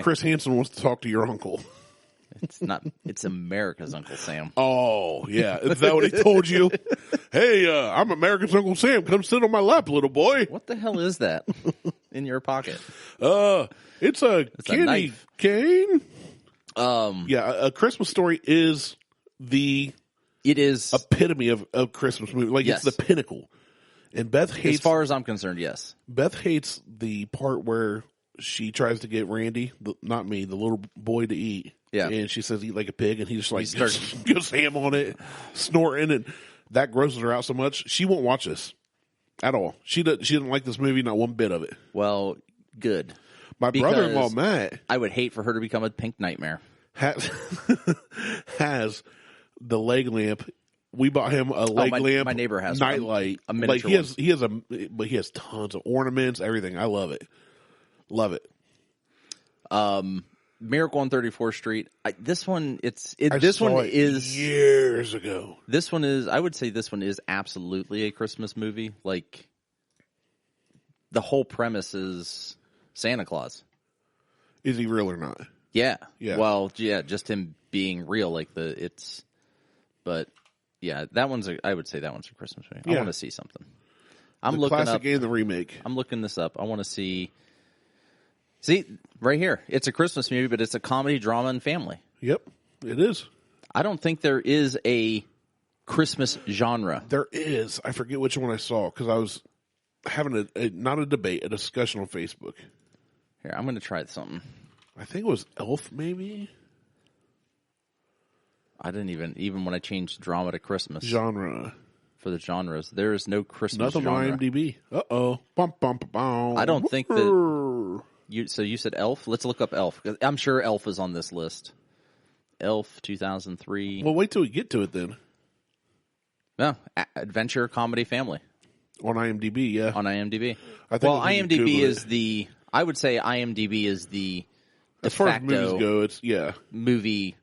Chris Hansen wants to talk to your uncle. It's not. It's America's Uncle Sam. Oh, yeah. Is that what he told you? Hey, I'm America's Uncle Sam. Come sit on my lap, little boy. What the hell is that in your pocket? It's a candy cane. A Christmas Story is the epitome of Christmas movie. Like it's the pinnacle. And Beth hates, as far as I'm concerned, yes. Beth hates the part where she tries to get Randy, not me, the little boy to eat. Yeah. And she says, eat like a pig. And he just goes ham on it, snorting. And that grosses her out so much. She won't watch this at all. She didn't like this movie, not one bit of it. Well, good. My brother-in-law, Matt. I would hate for her to become a pink nightmare. Has the leg lamp. We bought him a leg lamp. My neighbor has nightlight. A miniature but he has tons of ornaments, everything. I love it. Love it. Miracle on 34th Street. This one is years ago. This one is. I would say this one is absolutely a Christmas movie. Like the whole premise is Santa Claus. Is he real or not? Yeah. Yeah. Well, yeah, just him being real. But yeah, I would say that one's a Christmas movie. I want to see something. I'm looking classic up and the remake. I'm looking this up. I want to see. See, right here. It's a Christmas movie, but it's a comedy, drama, and family. Yep, it is. I don't think there is a Christmas genre. There is. I forget which one I saw because I was having not a debate, a discussion on Facebook. Here, I'm going to try something. I think it was Elf, maybe? I didn't even when I changed drama to Christmas. Genre. For the genres. There is no Christmas Nothing genre. on IMDb. Uh-oh. Bum, bum, bum. I don't think that... So you said Elf? Let's look up Elf. I'm sure Elf is on this list. Elf, 2003. Well, wait till we get to it then. No, adventure, comedy, family. On IMDb, yeah. On IMDb. IMDb is the... I would say IMDb is the de as far facto as movies go, it's, yeah. Movie,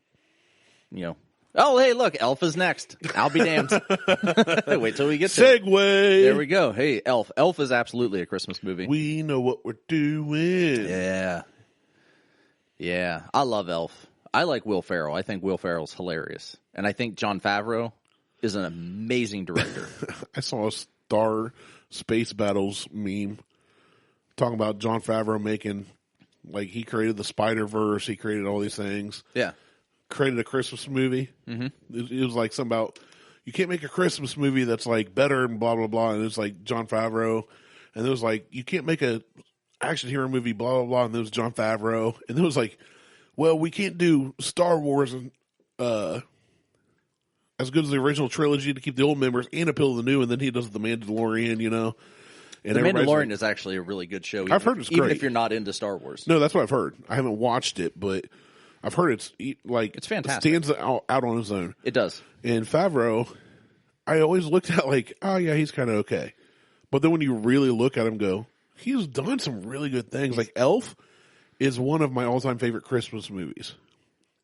Oh, hey, look, Elf is next. I'll be damned. Wait till we get to it. Segue. There we go. Hey, Elf. Elf is absolutely a Christmas movie. We know what we're doing. Yeah. Yeah. I love Elf. I like Will Ferrell. I think Will Ferrell's hilarious. And I think Jon Favreau is an amazing director. I saw a Star Space Battles meme talking about Jon Favreau making Like, he created the Spider-Verse. He created all these things. Yeah. Created a Christmas movie. Mm-hmm. It was like something about, you can't make a Christmas movie that's like better and blah, blah, blah. And it was like Jon Favreau. And it was like, you can't make a action hero movie, blah, blah, blah. And it was Jon Favreau. And it was like, well, we can't do Star Wars and as good as the original trilogy to keep the old members and appeal to the new. And then he does The Mandalorian, you know. And The Mandalorian is actually a really good show. I've heard it's great. Even if you're not into Star Wars. No, that's what I've heard. I haven't watched it, but I've heard it's like, it's fantastic. It stands out on its own. It does. And Favreau, I always looked at like, oh yeah, he's kind of okay. But then when you really look at him, go, he's done some really good things. Like Elf is one of my all-time favorite Christmas movies,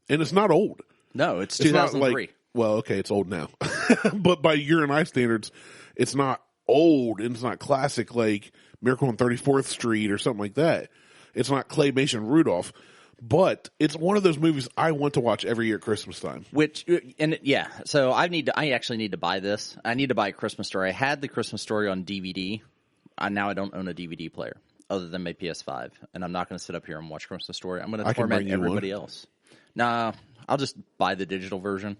and it's not old. No, it's 2003. Like, well, okay, it's old now, but by your and I standards, it's not old and it's not classic like Miracle on 34th Street or something like that. It's not Claymation Rudolph. But it's one of those movies I want to watch every year at Christmas time. So I actually need to buy this. I need to buy a Christmas Story. I had the Christmas Story on DVD. Now I don't own a DVD player other than my PS5, and I'm not going to sit up here and watch Christmas Story. I'm going to torment everybody else. Nah, I'll just buy the digital version.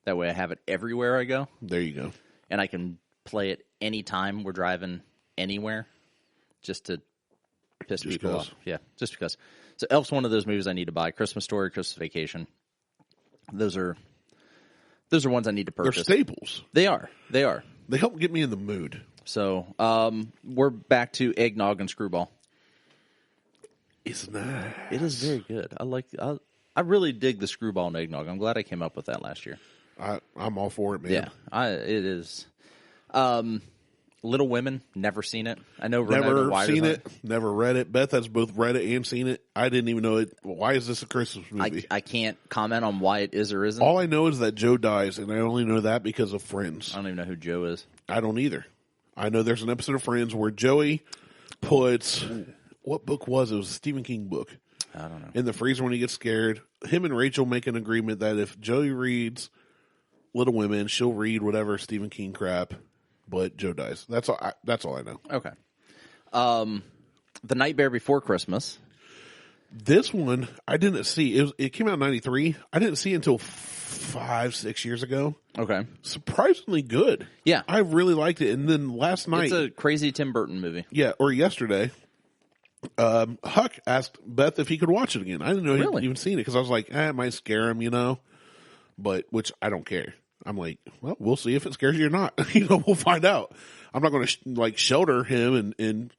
That way I have it everywhere I go. There you go. And I can play it anytime we're driving anywhere, just to piss people off. Yeah, just because. So Elf's one of those movies I need to buy. Christmas Story, Christmas Vacation. Those are ones I need to purchase. They're staples. They are. They help get me in the mood. So we're back to eggnog and Skrewball. It's nice. It is very good. I really dig the Skrewball and eggnog. I'm glad I came up with that last year. I'm all for it, man. Yeah, it is. Little Women, never seen it. I know never seen it, never read it. Beth has both read it and seen it. I didn't even know it. Why is this a Christmas movie? I can't comment on why it is or isn't. All I know is that Joe dies, and I only know that because of Friends. I don't even know who Joe is. I don't either. I know there's an episode of Friends where Joey puts, what book was it? It was a Stephen King book. I don't know. In the freezer when he gets scared. Him and Rachel make an agreement that if Joey reads Little Women, she'll read whatever Stephen King crap. But Joe dies. That's all I know. Okay. The Nightmare Before Christmas. This one I didn't see. It came out in '93. I didn't see it until 5-6 years ago. Okay. Surprisingly good. Yeah. I really liked it. And then last night, it's a crazy Tim Burton movie. Yeah, or yesterday, Huck asked Beth if he could watch it again. I didn't know he'd even seen it because I was like, it might scare him, you know. But which I don't care. I'm like, well, we'll see if it scares you or not. We'll find out. I'm not going to shelter him and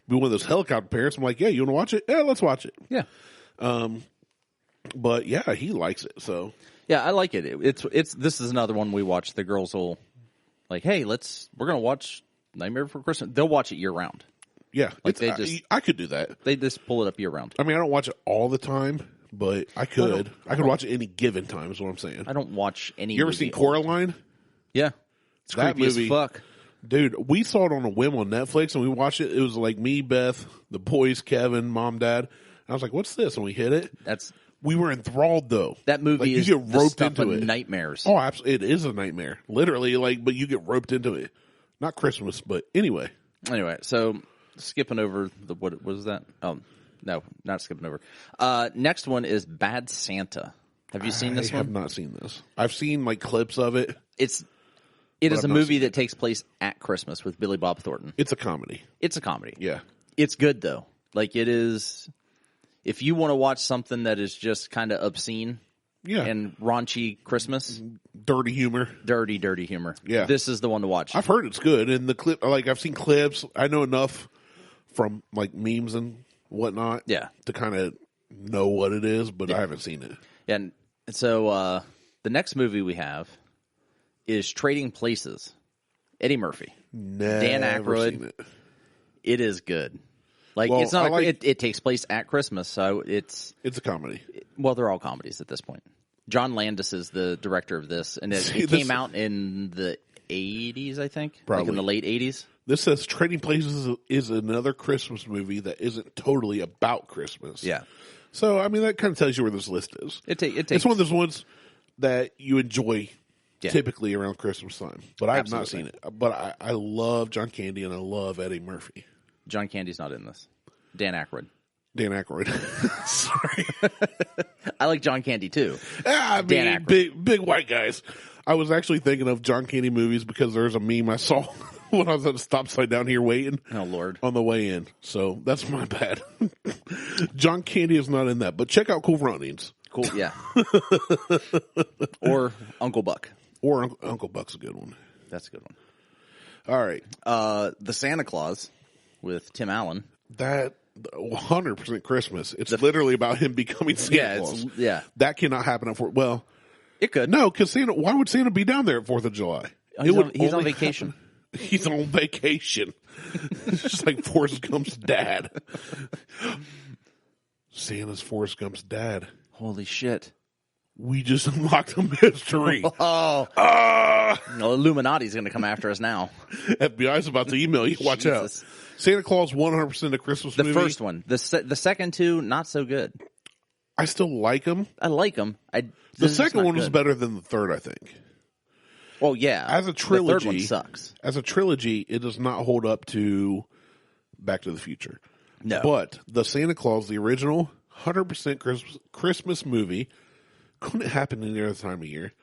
be one of those helicopter parents. I'm like, yeah, you want to watch it? Yeah, let's watch it. Yeah. But yeah, he likes it. So yeah, I like it. This is another one we watch. The girls will like, hey, we're going to watch Nightmare Before Christmas. They'll watch it year round. Yeah, I could do that. They just pull it up year round. I mean, I don't watch it all the time. But I could watch it any given time is what I'm saying. I don't watch any. You ever seen Coraline? Yeah. It's that creepy movie, as fuck. Dude, we saw it on a whim on Netflix and we watched it. It was like me, Beth, the boys, Kevin, Mom, Dad. And I was like, what's this? And we hit it. We were enthralled though. That movie is you get roped into it. Nightmares. Oh, absolutely. It is a nightmare. Literally, but you get roped into it. Not Christmas, but anyway. Anyway, so skipping over what was that? No, not skipping over. Next one is Bad Santa. Have you seen this one? I have not seen this. I've seen clips of it. It is a movie that takes place at Christmas with Billy Bob Thornton. It's a comedy. Yeah. It's good though. It is, if you want to watch something that is just kind of obscene and raunchy Christmas. Dirty humor. Dirty humor. Yeah. This is the one to watch. I've heard it's good. And the clip, I've seen clips. I know enough from memes and whatnot to kind of know what it is, but I haven't seen it. And so the next movie we have is Trading Places. Eddie Murphy. Dan Aykroyd. Seen it. It is good. It's not it takes place at Christmas, so it's a comedy. Well, they're all comedies at this point. John Landis is the director of this, and it came out in the 80s, I think. Probably. In the late 80s. This says Trading Places is another Christmas movie that isn't totally about Christmas. Yeah. So, I mean, that kind of tells you where this list is. It's one of those ones that you enjoy typically around Christmas time. But I have not seen it. But I love John Candy and I love Eddie Murphy. John Candy's not in this. Dan Aykroyd. Dan Aykroyd. Sorry. I like John Candy too. I Dan mean, big white guys. I was actually thinking of John Candy movies because there's a meme I saw when I was at a stop sign down here waiting. Oh, Lord. On the way in. So that's my bad. John Candy is not in that, but check out Cool Runnings. Cool, yeah. Or Uncle Buck. Or Uncle Buck's a good one. That's a good one. All right. The Santa Claus with Tim Allen. That 100% Christmas. It's literally about him becoming Santa Claus. Yeah. That cannot happen at well, it could. No, because Santa. Why would Santa be down there at 4th of July? He's on vacation. He's on vacation. Just like Forrest Gump's dad. Santa's Forrest Gump's dad. Holy shit. We just unlocked a mystery. Oh. Illuminati's going to come after us now. FBI's about to email you. Watch out. Santa Claus 100% a Christmas movie. The first one. The second two, not so good. I still like them. I like them. The second one was better than the third, I think. Well, yeah. As a trilogy, the third one sucks. As a trilogy, it does not hold up to Back to the Future. No. But the Santa Claus, the original, 100% Christmas movie, couldn't happen any other time of year.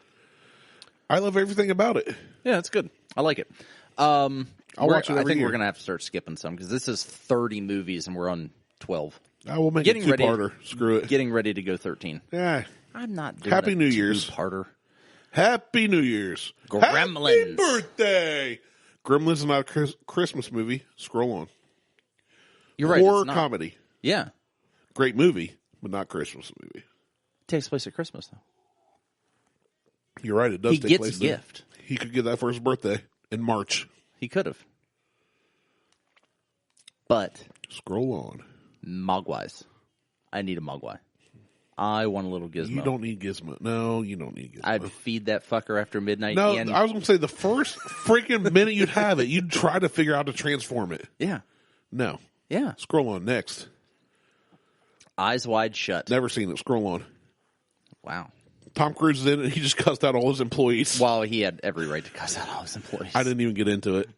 I love everything about it. Yeah, it's good. I like it. I'll watch it every I think year. we're going to have to start skipping some because this is 30 movies and we're on 12. I will make it two-parter. Screw it. Getting ready to go 13. Yeah. I'm not doing Happy New Year's. Two-parter. Happy New Year's. Gremlins. Happy birthday. Gremlins is not a Christmas movie. Scroll on. You're right. Horror it's not. comedy. Yeah. Great movie, but not Christmas movie. Takes place at Christmas, though. You're right. It does take place. He gets a gift. He could get that for his birthday in March. He could have. But. Scroll on. Mogwais. I need a Mogwai. I want a little gizmo. You don't need Gizmo. No, you don't need Gizmo. I'd feed that fucker after midnight. No, I was going to say the first freaking minute you'd have it, you'd try to figure out how to transform it. Yeah. No. Yeah. Scroll on next. Eyes wide shut. Never seen it. Scroll on. Wow. Tom Cruise is in it. He just cussed out all his employees. Well, he had every right to cuss out all his employees. I didn't even get into it.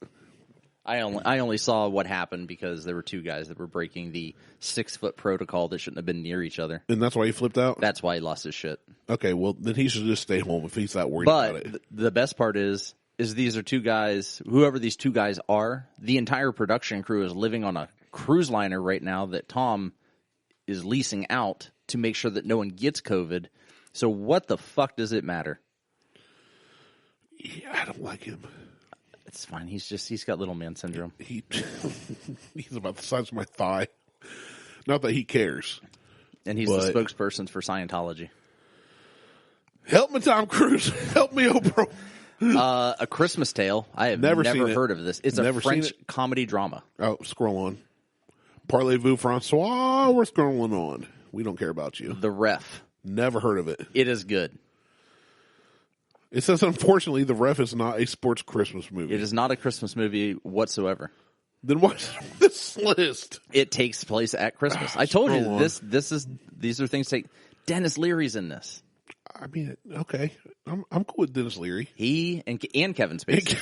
I only saw what happened because there were two guys that were breaking the 6-foot protocol that shouldn't have been near each other. And that's why he flipped out? That's why he lost his shit. Okay, well, then he should just stay home if he's that worried about it. But the best part is these are two guys, whoever these two guys are, the entire production crew is living on a cruise liner right now that Tom is leasing out to make sure that no one gets COVID. So what the fuck does it matter? Yeah, I don't like him. It's fine. He's got little man syndrome. He's about the size of my thigh. Not that he cares. And he's the spokesperson for Scientology. Help me, Tom Cruise. Help me, Oprah. A Christmas Tale. I have never heard of this. It's a French comedy drama. Oh, scroll on. Parlez-vous, Francois? We're scrolling on. We don't care about you. The Ref. Never heard of it. It is good. It says, unfortunately, The Ref is not a sports Christmas movie. It is not a Christmas movie whatsoever. Then what's on this list? It takes place at Christmas. I told you these are things take. Dennis Leary's in this. I mean, okay, I'm cool with Dennis Leary. He and Kevin Spacey.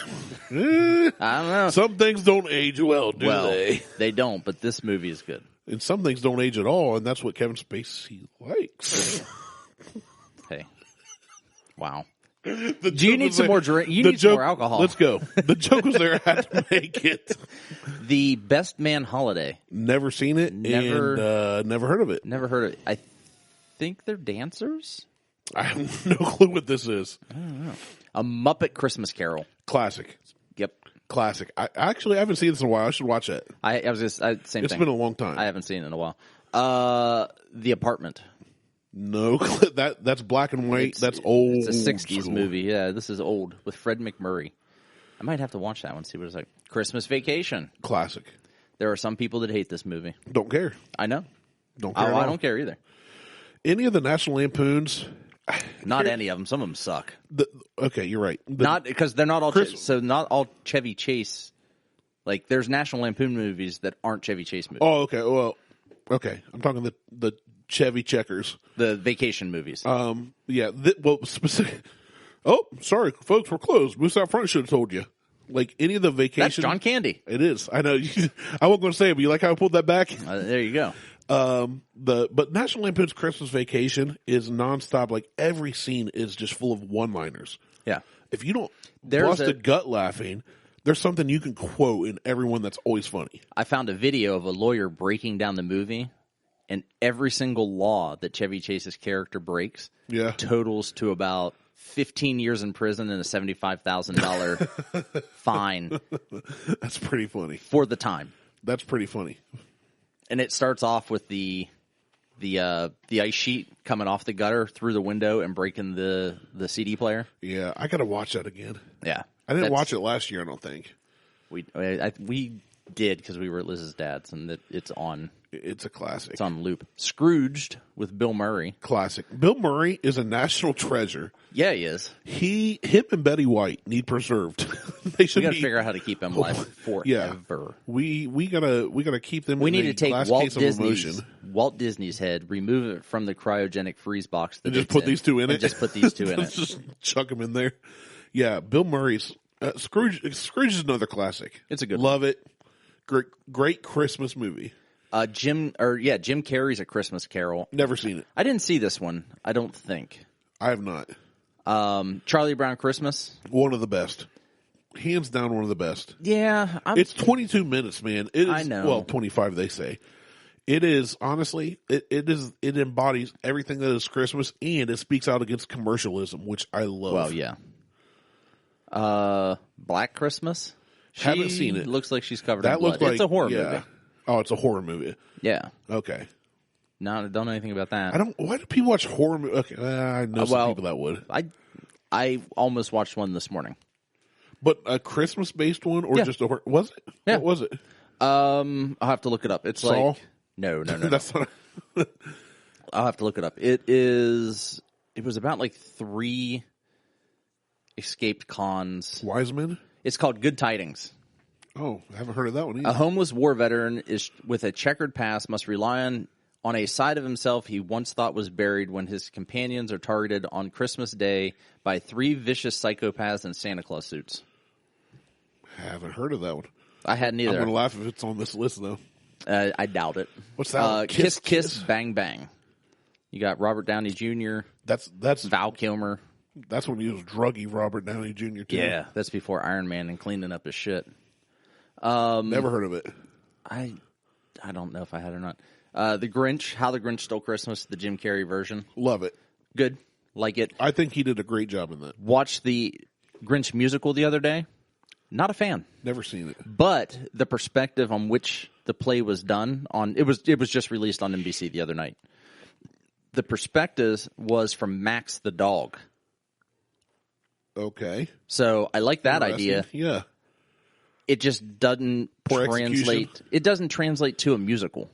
I don't know. Some things don't age well, do they? They don't. But this movie is good. And some things don't age at all, and that's what Kevin Spacey likes. Hey, wow. Do you need some more drink? You need some more alcohol. Let's go. The joke was there. I had to make it. The Best Man Holiday. Never seen it. And never heard of it. Never heard of it. I think they're dancers. I have no clue what this is. I don't know. A Muppet Christmas Carol. Classic. Yep. Classic. I haven't seen this in a while. I should watch it. Same thing. It's been a long time. I haven't seen it in a while. The Apartment. No, that's black and white. That's old. It's a 60s school. movie. Yeah, this is old with Fred McMurray. I might have to watch that one, see what it's like. Christmas Vacation. Classic. There are some people that hate this movie. Don't care. I know. Don't care. I don't care either. Any of the National Lampoons? Not any of them. Some of them suck. Okay, you're right. Not because they're not all. Not all Chevy Chase. Like there's National Lampoon movies that aren't Chevy Chase movies. Oh, okay. Well, okay. I'm talking the Chevy Checkers. The vacation movies. Yeah. Specific. Oh, sorry, folks. We're closed. Moose Out Front should have told you. Like any of the vacation. That's John Candy. It is. I know. I wasn't going to say it, but you like how I pulled that back? There you go. But National Lampoon's Christmas Vacation is nonstop. Like every scene is just full of one-liners. Yeah. If you don't bust a gut laughing, there's something you can quote in every one that's always funny. I found a video of a lawyer breaking down the movie, and every single law that Chevy Chase's character breaks totals to about 15 years in prison and a $75,000 fine. That's pretty funny. For the time. That's pretty funny. And it starts off with the ice sheet coming off the gutter through the window and breaking the CD player. Yeah, I got to watch that again. Yeah. I didn't watch it last year, I don't think. We did because we were at Liz's dad's, and it's on. It's a classic. It's on loop. Scrooged with Bill Murray. Classic. Bill Murray is a national treasure. Yeah, he is. Him and Betty White need preserved. They should. We got to figure out how to keep them alive forever. Yeah. We gotta keep them. We in need to take Walt Disney's head, remove it from the cryogenic freeze box, and just put these two in it. Just put these two in it. Just chuck them in there. Yeah, Bill Murray's Scrooge. Scrooge is another classic. It's a good Love it. Great Christmas movie. Jim Carrey's A Christmas Carol. Never seen it. I didn't see this one. I don't think. I have not. Charlie Brown Christmas. One of the best. Hands down, one of the best. Yeah. It's 22 minutes, man. It is, I know. Well, 25 they say. It is, honestly, it embodies everything that is Christmas, and it speaks out against commercialism, which I love. Well, yeah. Black Christmas? Haven't seen it. Looks like she's covered in blood. Looks like, it's a horror movie. Oh, it's a horror movie. Yeah. Okay. No, I don't know anything about that. Why do people watch horror movies? Okay, I know some people that would. I almost watched one this morning. But a Christmas-based one, or just a horror? Was it? Yeah. What was it? I'll have to look it up. It's Saw? like no. That's not. I'll have to look it up. It was about like 3 escaped cons. Wiseman? It's called Good Tidings. Oh, I haven't heard of that one either. A homeless war veteran with a checkered past must rely on a side of himself he once thought was buried when his companions are targeted on Christmas Day by 3 vicious psychopaths in Santa Claus suits. I haven't heard of that one. I hadn't either. I'm going to laugh if it's on this list, though. I doubt it. What's that? Kiss, Bang, Bang. You got Robert Downey Jr. That's Val Kilmer. That's when he was druggy Robert Downey Jr. too. Yeah, that's before Iron Man and cleaning up his shit. Never heard of it. I don't know if I had or not. The Grinch, How the Grinch Stole Christmas, the Jim Carrey version. Love it. Good. Like it. I think he did a great job in that. Watched the Grinch musical the other day. Not a fan. Never seen it. But the perspective on which the play was done it was just released on NBC the other night. The perspective was from Max the dog. Okay. So I like that idea. Yeah. It just doesn't translate. It doesn't translate to a musical.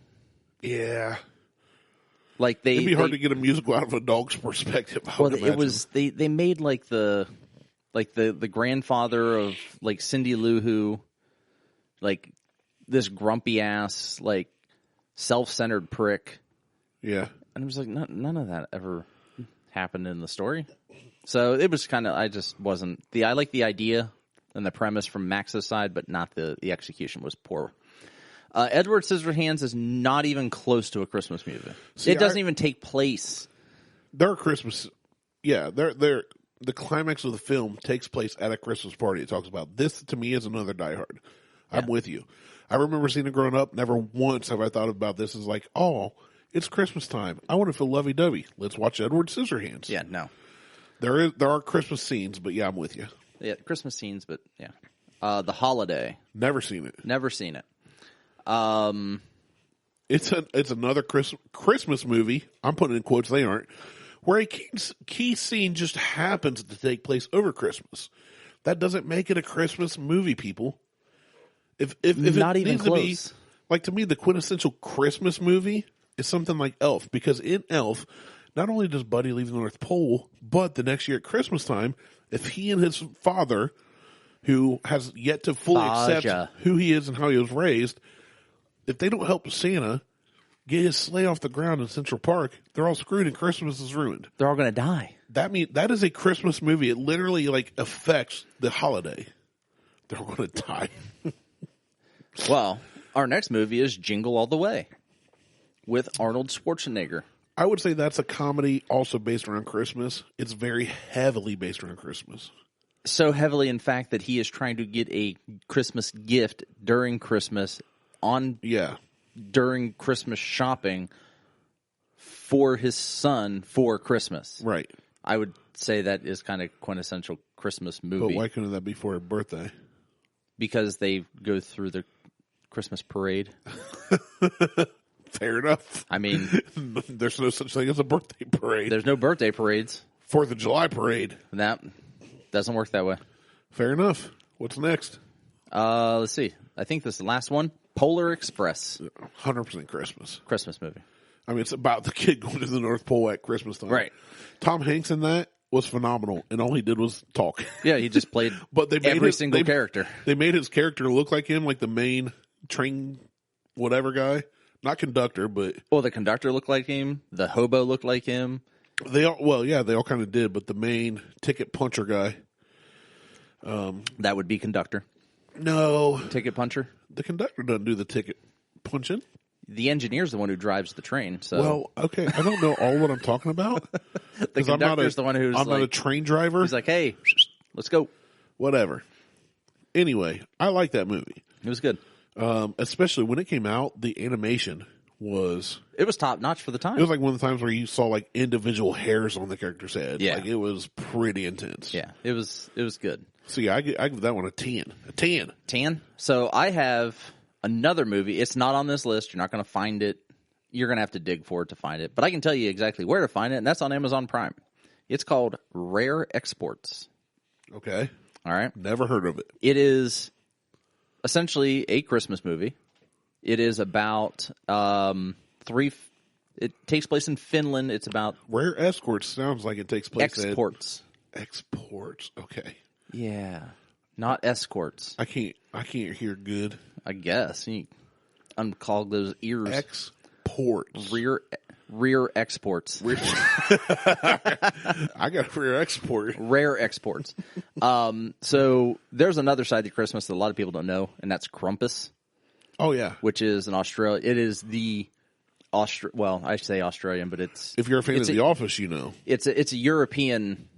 Yeah. Like it'd be hard to get a musical out of a dog's perspective. It was they made like the grandfather of like Cindy Lou Who, like this grumpy ass like self-centered prick. Yeah. And it was like none of that ever happened in the story. So it was kind of I like the idea and the premise from Max's side, but not the execution was poor. Edward Scissorhands is not even close to a Christmas movie. See, it doesn't even take place. Their Christmas, yeah, the climax of the film takes place at a Christmas party. It talks about this. To me, is another Die Hard. I'm with you. I remember seeing it growing up. Never once have I thought about this as like, oh, it's Christmas time. I want to feel lovey-dovey. Let's watch Edward Scissorhands. Yeah, no. There are Christmas scenes, but yeah, I'm with you. Yeah, Christmas scenes, but yeah. The Holiday. Never seen it. Never seen it. It's another Christmas movie. I'm putting in quotes. They aren't. Where a key scene just happens to take place over Christmas. That doesn't make it a Christmas movie, people. If not it even needs close. To be, like to me, the quintessential Christmas movie is something like Elf, because in Elf, not only does Buddy leave the North Pole, but the next year at Christmas time, if he and his father, who has yet to fully accept who he is and how he was raised, if they don't help Santa get his sleigh off the ground in Central Park, they're all screwed and Christmas is ruined. They're all going to die. That is a Christmas movie. It literally affects the holiday. They're all going to die. Well, our next movie is Jingle All the Way. with Arnold Schwarzenegger. I would say that's a comedy also based around Christmas. It's very heavily based around Christmas. So heavily, in fact, that he is trying to get a Christmas gift during Christmas during Christmas shopping for his son for Christmas. Right. I would say that is kind of quintessential Christmas movie. But why couldn't that be for her birthday? Because they go through the Christmas parade. Fair enough. I mean, there's no such thing as a birthday parade. There's no birthday parades. 4th of July parade. That doesn't work that way. Fair enough. What's next? Let's see. I think this is the last one. Polar Express. 100% Christmas. Christmas movie. I mean, it's about the kid going to the North Pole at Christmas time. Right. Tom Hanks in that was phenomenal, and all he did was talk. Yeah, he just played but they made every single character. They made his character look like him, like the main train whatever guy. Not conductor, but... Well, the conductor looked like him. The hobo looked like him. They all kind of did, but the main ticket puncher guy... that would be conductor. No. Ticket puncher? The conductor doesn't do the ticket punching. The engineer's the one who drives the train. So. Well, okay. I don't know all what I'm talking about. The conductor's the one who's I'm not a train driver. He's like, hey, let's go. Whatever. Anyway, I like that movie. It was good. Especially when it came out, the animation was... It was top notch for the time. It was like one of the times where you saw like individual hairs on the character's head. Yeah. Like it was pretty intense. Yeah, it was good. So yeah, I give that one a 10. A 10. 10? So I have another movie. It's not on this list. You're not going to find it. You're going to have to dig for it to find it. But I can tell you exactly where to find it, and that's on Amazon Prime. It's called Rare Exports. Okay. All right. Never heard of it. It is essentially a Christmas movie. It is about it takes place in Finland. It's about Rare Escorts sounds like it takes place exports. Exports. Okay. Yeah. Not escorts. I can't hear good. I guess. You unclog those ears. Exports. Rear exports. I got a rear export. Rare exports. So there's another side to Christmas that a lot of people don't know, and that's Krampus. Oh yeah, which is an Australia. It is the well, I say Australian, but it's if you're a fan of The Office, you know it's a European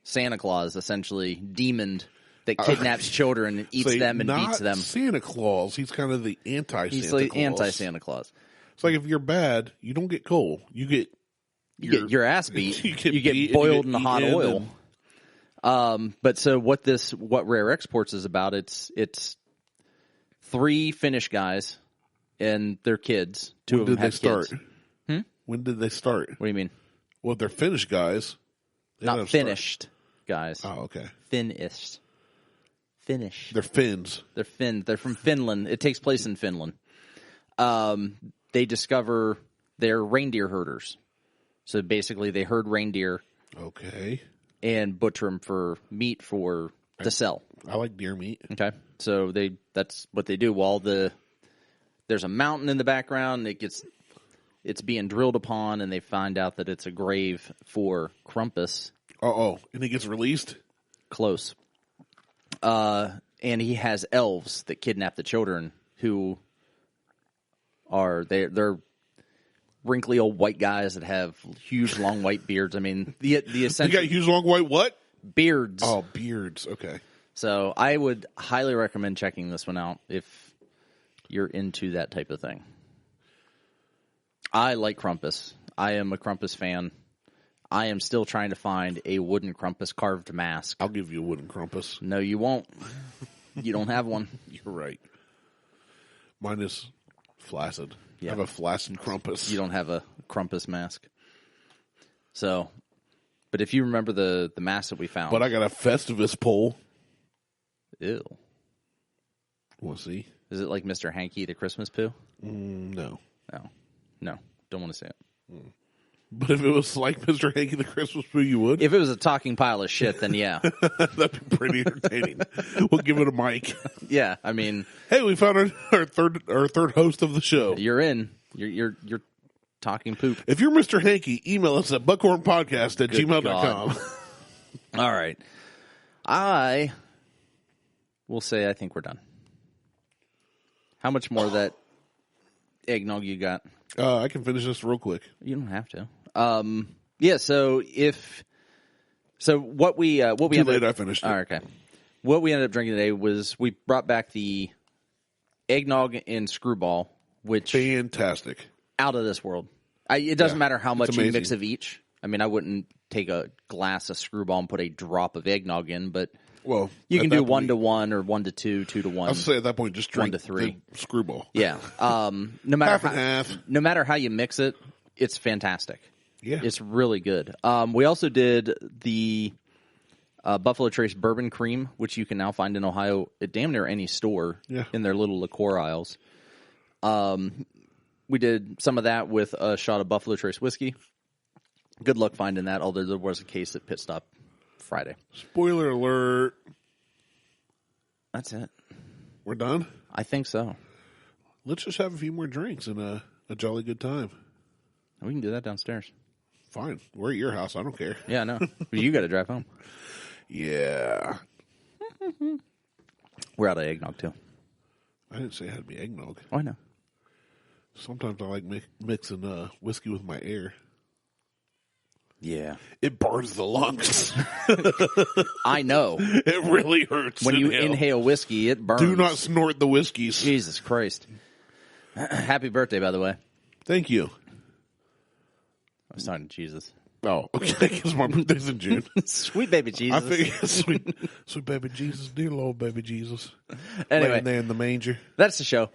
Santa Claus, essentially demoned that kidnaps children and eats them and beats them. Santa Claus. He's kind of the anti-Santa He's like Claus. anti-Santa Claus. It's like if you're bad, you don't get coal. You get your ass beat. you get in boiled in the hot oil. But so what Rare Exports is about? It's 3 Finnish guys and their kids. 2 of them have kids. When did they start? What do you mean? Well, they're Finnish guys. Not finished guys. Oh, okay. Finnish. They're Finns. They're Finn. They're from Finland. It takes place in Finland. They discover they're reindeer herders. So basically they herd reindeer. Okay. And butcher them for meat to sell. I like deer meat. Okay. So that's what they do. While there's a mountain in the background, it's being drilled upon, and they find out that it's a grave for Krampus. And he gets released? Close. And he has elves that kidnap the children who they're wrinkly old white guys that have huge long white beards. I mean, the essential... They got huge long white what? Beards. Oh, beards. Okay. So I would highly recommend checking this one out if you're into that type of thing. I like Krampus. I am a Krampus fan. I am still trying to find a wooden Krampus carved mask. I'll give you a wooden Krampus. No, you won't. You don't have one. You're right. Mine is flaccid. Yeah. I have a flaccid Krampus. You don't have a Krampus mask. So, but if you remember the mask that we found. But I got a Festivus pole. Ew. Want to see? Is it like Mr. Hanky the Christmas poo? No. No. Don't want to say it. But if it was like Mr. Hanky the Christmas poo, you would? If it was a talking pile of shit, then yeah. That'd be pretty entertaining. We'll give it a mic. Yeah, I mean... Hey, we found our third host of the show. You're in. You're talking poop. If you're Mr. Hanky, email us at buckhornpodcast@gmail.com. All right. I will say I think we're done. How much more of that eggnog you got? I can finish this real quick. You don't have to. So what we Too ended late, up, I finished it. Oh, okay. What we ended up drinking today was we brought back the eggnog and Skrewball, which Fantastic. out of this world. It doesn't matter how much you amazing. mix of each. I mean, I wouldn't take a glass of Skrewball and put a drop of eggnog in, but Well, you can at do that 1 to point- 1 or 1 to 2, 2 to 1. I was say at that point, just drink 1 to 3. the Skrewball. Yeah. No matter Half and half. No matter how you mix it, it's fantastic. Yeah. It's really good. We also did the Buffalo Trace Bourbon Cream, which you can now find in Ohio at damn near any store in their little liqueur aisles. We did some of that with a shot of Buffalo Trace whiskey. Good luck finding that, although there was a case at Pit Stop Friday. Spoiler alert. That's it. We're done? I think so. Let's just have a few more drinks and a jolly good time. We can do that downstairs. Fine. We're at your house. I don't care. Yeah, I know. But you got to drive home. Yeah. We're out of eggnog, too. I didn't say it had to be eggnog. Oh, I know. Sometimes I like mixing whiskey with my air. Yeah. It burns the lungs. I know. It really hurts. When you inhale whiskey, it burns. Do not snort the whiskeys. Jesus Christ. Happy birthday, by the way. Thank you. I was talking to Jesus. Oh, okay. Because my birthday's in June. Sweet baby Jesus. I figured sweet baby Jesus, dear Lord baby Jesus. Anyway, Laying there in the manger. that's the show.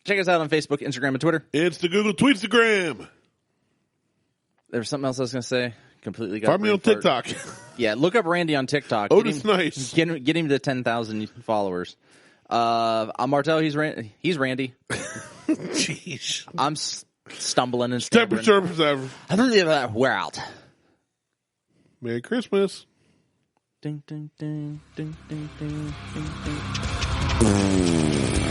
Check us out on Facebook, Instagram, and Twitter. It's the Google Tweetstagram. There was something else I was going to say. Completely got Find me on brain fart. TikTok. Yeah, look up Randy on TikTok. Otis Nice. Get him to 10,000 followers. I'm Martell. He's Randy. Jeez. I'm stumbling and stammering. Temperature. I don't believe that. We're out. Merry Christmas. Ding, ding, ding, ding, ding, ding, ding, ding.